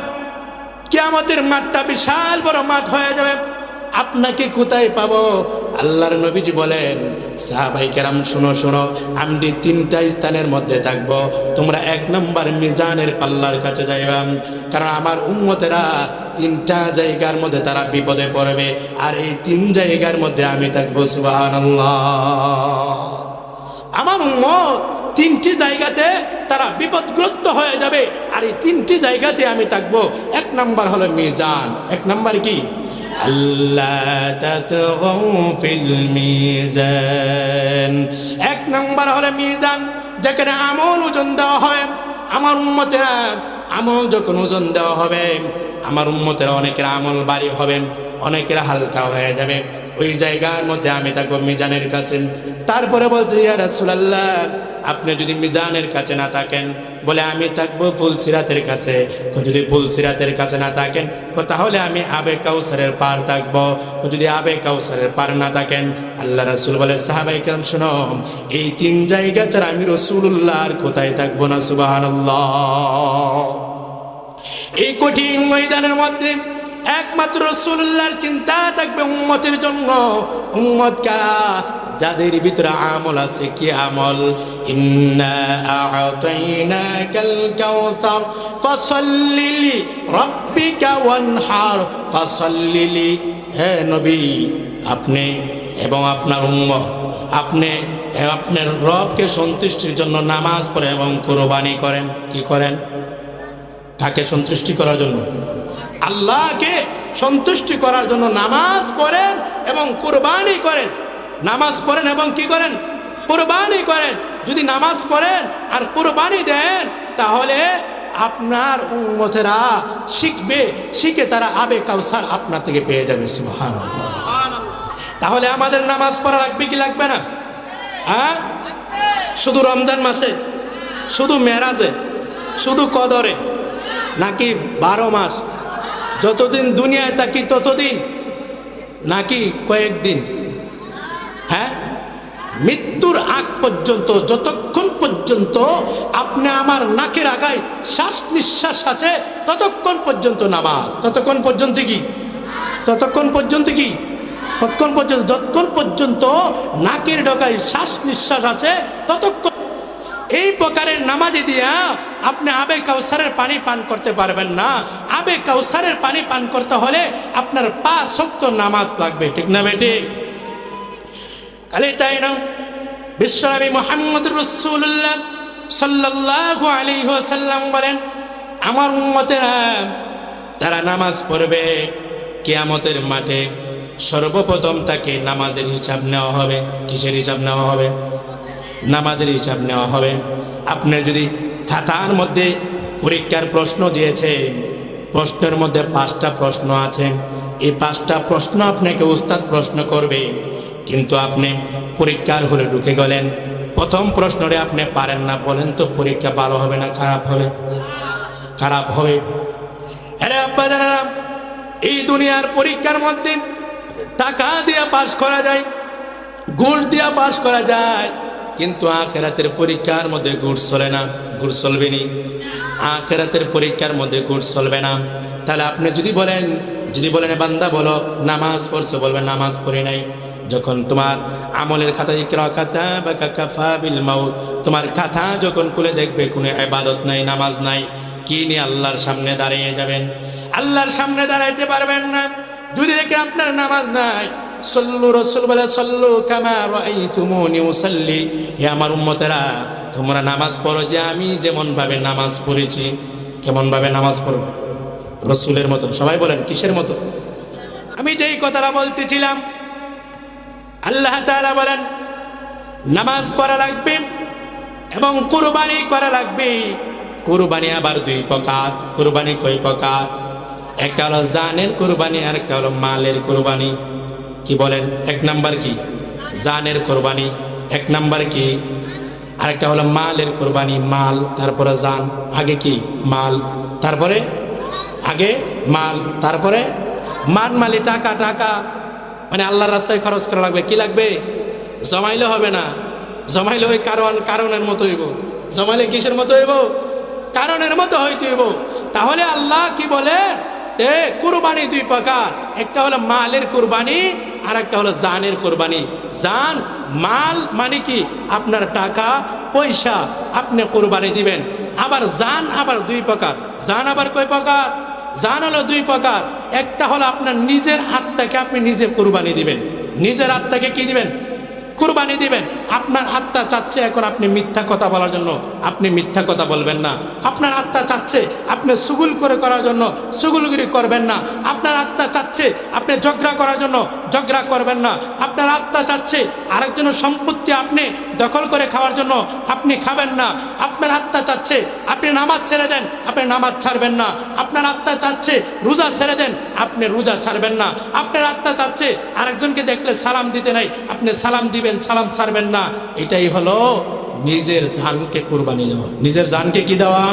কিয়ামতের মাঠটা বিশাল বড় মাঠ হয়ে যাবে, আপনাকে কোথায় পাবো? আল্লাহর নবীজি বলেন, সাহাবায়ে কেরাম শোনো, আমি তিনটা স্থানের মধ্যে থাকবো। তোমরা এক নম্বর মিজানের পাল্লার কাছে যাইবা, কারণ আমার উম্মতেরা তিনটা জায়গার মধ্যে তারা বিপদে পড়বে, আর এই তিন জায়গার মধ্যে আমি থাকবো। সুবহানাল্লাহ। আমার উম্মত তিনটি জায়গাতে তারা বিপদগ্রস্ত হয়ে যাবে, আর এই তিনটি জায়গাতে আমি থাকবো। এক নাম্বার হলো মিজান। এক নাম্বার কি? আল্লাহ তাতগাউ ফিল মিজান। এক নাম্বার হলো মিজান, যেখানে আমল ওজন দেওয়া হয়। আমার উম্মতেরা আমল যখন ওজন দেওয়া হবে, আমার উম্মতেরা অনেকের আমল ভারী হবে, অনেকের হালকা হয়ে যাবে। ওই জায়গার মধ্যে আমি থাকবো, মিজানের কাছে। তারপরে বলছে, ইয়া রাসূলুল্লাহ, আপনি যদি মিজানের কাছে না থাকেন, বলে আমি থাকবো ফুলসিরাতের কাছে। যদি ফুলসিরাতের কাছে না থাকেন, তাহলে আমি আবে কাউসারের পার থাকবো। যদি আবে কাউসারের পার না থাকেন, আল্লাহ রাসূল বলে, সাহাবায়ে কেরাম শোনো, এই তিন জায়গা ছাড়া আমি রাসূলুল্লাহ আর কোথায় থাকবো না। সুবহানাল্লাহ। এই কঠিন ময়দানের মধ্যে একমাত্র রাসূলুল্লাহর চিন্তা থাকবে উম্মতের জন্য। উম্মত কারা? যাদের ভিতরে আমল আছে। কি আমল? ইন্না আ'তাইনাকাল কাউসার ফাসাল্লি লিরাব্বিকা ওয়ানহার। ফাসাল্লি লি, হে নবী, আপনি এবং আপনার উম্মত, আপনি আপনার রবকে সন্তুষ্টির জন্য নামাজ পড়েন এবং কুরবানি করেন। কি করেন? কাকে সন্তুষ্টি করার জন্য? আল্লাহকে সন্তুষ্টি করার জন্য নামাজ পড়েন এবং কুরবানি করেন। নামাজ পড়েন এবং কি করেন? কুরবানি করেন। যদি নামাজ পড়েন আর কুরবানি দেন, তাহলে আপনার উম্মতেরা শিখবে, শিখে তারা আবে কাউসার আপনার থেকে পেয়ে যাবে। সুবহানাল্লাহ। তাহলে আমাদের নামাজ পড়া লাগবে কি লাগবে না? হ্যাঁ, শুধু রমজান মাসে, শুধু মেরাজে, শুধু কদরে, নাকি 12 মাস? যতদিন দুনিয়ায় থাকি ততদিন, নাকি কয়েকদিন? হ্যাঁ, মৃত্যুর আগ পর্যন্ত, যতক্ষণ পর্যন্ত আপনি আমার নাকের আগায় শ্বাস নিঃশ্বাস আছে, ততক্ষণ পর্যন্ত নামাজ। ততক্ষণ পর্যন্ত কি? ততক্ষণ পর্যন্ত কি? ততক্ষণ পর্যন্ত, যতক্ষণ পর্যন্ত নাকের ডগায় শ্বাস নিঃশ্বাস আছে, ততক্ষণ। এই প্রকারের নামাজি দিয়া আপনি আবে কাউসারের পানি পান করতে পারবেন না। আবে কাউসারের পানি পান করতে হলে আপনার 5 ওয়াক্ত নামাজ লাগবে। ঠিক না বেটি? খালি তাই না, বিশ্বনবী মুহাম্মদুর রাসূলুল্লাহ সাল্লাল্লাহু আলাইহি ওয়াসাল্লাম বলেন, আমার উম্মতেরা তারা নামাজ পড়বে, কিয়ামতের মাঠে সর্বপ্রথম তাকে নামাজের হিসাব নেওয়া হবে। কিসের হিসাব নেওয়া হবে? নামাজের হিসাব নেওয়া হবে। আপনার যদি খাতার মধ্যে পরীক্ষার প্রশ্ন দিয়েছে, প্রশ্নের মধ্যে 5টা প্রশ্ন আছে। এই 5টা প্রশ্ন আপনাকে উস্তাদ প্রশ্ন করবে, কিন্তু আপনি পরীক্ষার হলে ঢুকে গেলেন, প্রথম প্রশ্নটা আপনি পারেন না, বলেন তো পরীক্ষা ভালো হবে না খারাপ হবে? খারাপ হবে। আরে আব্বা জানেন, এই দুনিয়ার পরীক্ষার মধ্যে টাকা দিয়ে পাস করা যায়, ঘুষ দিয়ে পাস করা যায়, কিন্তু আখিরাতের পরীক্ষার মধ্যে ঘুষ চলে না। ঘুষ চলবে নি? আখিরাতের পরীক্ষার মধ্যে ঘুষ চলবে না। তাহলে আপনি যদি বলেন বান্দা বলো নামাজ পড়ছো, বলবে নামাজ পড়ি নাই। যখন তোমার আমলের খাতা ইকরা কাতাবাকা কাফা বিল মাউত, তোমার খাতা যখন খুলে দেখবে কোনো ইবাদত নাই, নামাজ নাই, কি নিয়ে আল্লাহর সামনে দাঁড়িয়ে যাবেন? আল্লাহর সামনে দাঁড়াইতে পারবেন না। যদি দেখে আপনার নামাজ নাই, সল্লু, রাসূল বলে সল্লু কামা রাআইতুমুনি উসাল্লি, হে আমার উম্মতেরা তোমরা নামাজ পড়ো যে আমি যেমন ভাবে নামাজ পড়েছি। কেমন ভাবে নামাজ পড়বো? রাসূলের মতো। সবাই বলেন কিসের মতো? আমি যেই কথাটা বলতেছিলাম, আল্লাহ তাআলা বলেন নামাজ পড়া লাগবে এবং কুরবানি করা লাগবে। কুরবানি আবার 2 প্রকার। কুরবানি কয় প্রকার? একটা হলো জানের কুরবানি, আর একটা হলো মালের কুরবানি। কি বলেন? 1 নাম্বার কি? জানের কুরবানি। 1 নাম্বার কি? আরেকটা হলো মালের কুরবানি। মাল তারপরে জান। আগে কি? মাল, তারপরে আগে মাল, তারপরে মালি টাকা। টাকা মানে আল্লাহর রাস্তায় খরচ করা লাগবে। কি লাগবে? জমাইলে হবে না, জমাইলে ওই কারণের মতো হইব। জমাইলে কিসের মতো হইব? কারণের মতো হইতে হইব। তাহলে আল্লাহ কি বলে? কুরবানি 2 প্রকার। একটা হলো মালের কুরবানি, আর একটা হলো জানের কুরবানি। জান মাল মানে কি? আপনার টাকা পয়সা আপনি কুরবানি দিবেন। আবার জান আবার 2 প্রকার। জান আবার কয় প্রকার? জান হলো 2 প্রকার। একটা হলো আপনার নিজের আত্মাকে আপনি নিজে কুরবানি দিবেন। নিজের আত্মাকে কি দিবেন? কুরবানি দিবেন। আপনার আত্মা চাচ্ছে এখন আপনি মিথ্যা কথা বলার জন্য, আপনি মিথ্যা কথা বলবেন না। আপনার আত্মা চাচ্ছে আপনি সুগুল করার জন্য, সুগুলগিরি করবেন না। আপনার আত্মা চাচ্ছে আপনি ঝগড়া করার জন্য, ঝগড়া করবেন না। আপনার আত্মা চাচ্ছে আরেকজনের সম্পত্তি আপনি দখল করে খাওয়ার জন্য, আপনি খাবেন না। আপনার আত্মা চাচ্ছে আপনি নামাজ ছেড়ে দেন, আপনি নামাজ ছাড়বেন না। আপনার আত্মা চাচ্ছে রোজা ছেড়ে দেন, আপনি রোজা ছাড়বেন না। আপনার আত্মা চাচ্ছে আরেকজনকে দেখলে সালাম দিতে নাই, আপনি সালাম দিবেন, সালাম ছাড়বেন না। এটাই হলো নিজের জানকে কুরবানি দেওয়া। নিজের জানকে কি দেওয়া?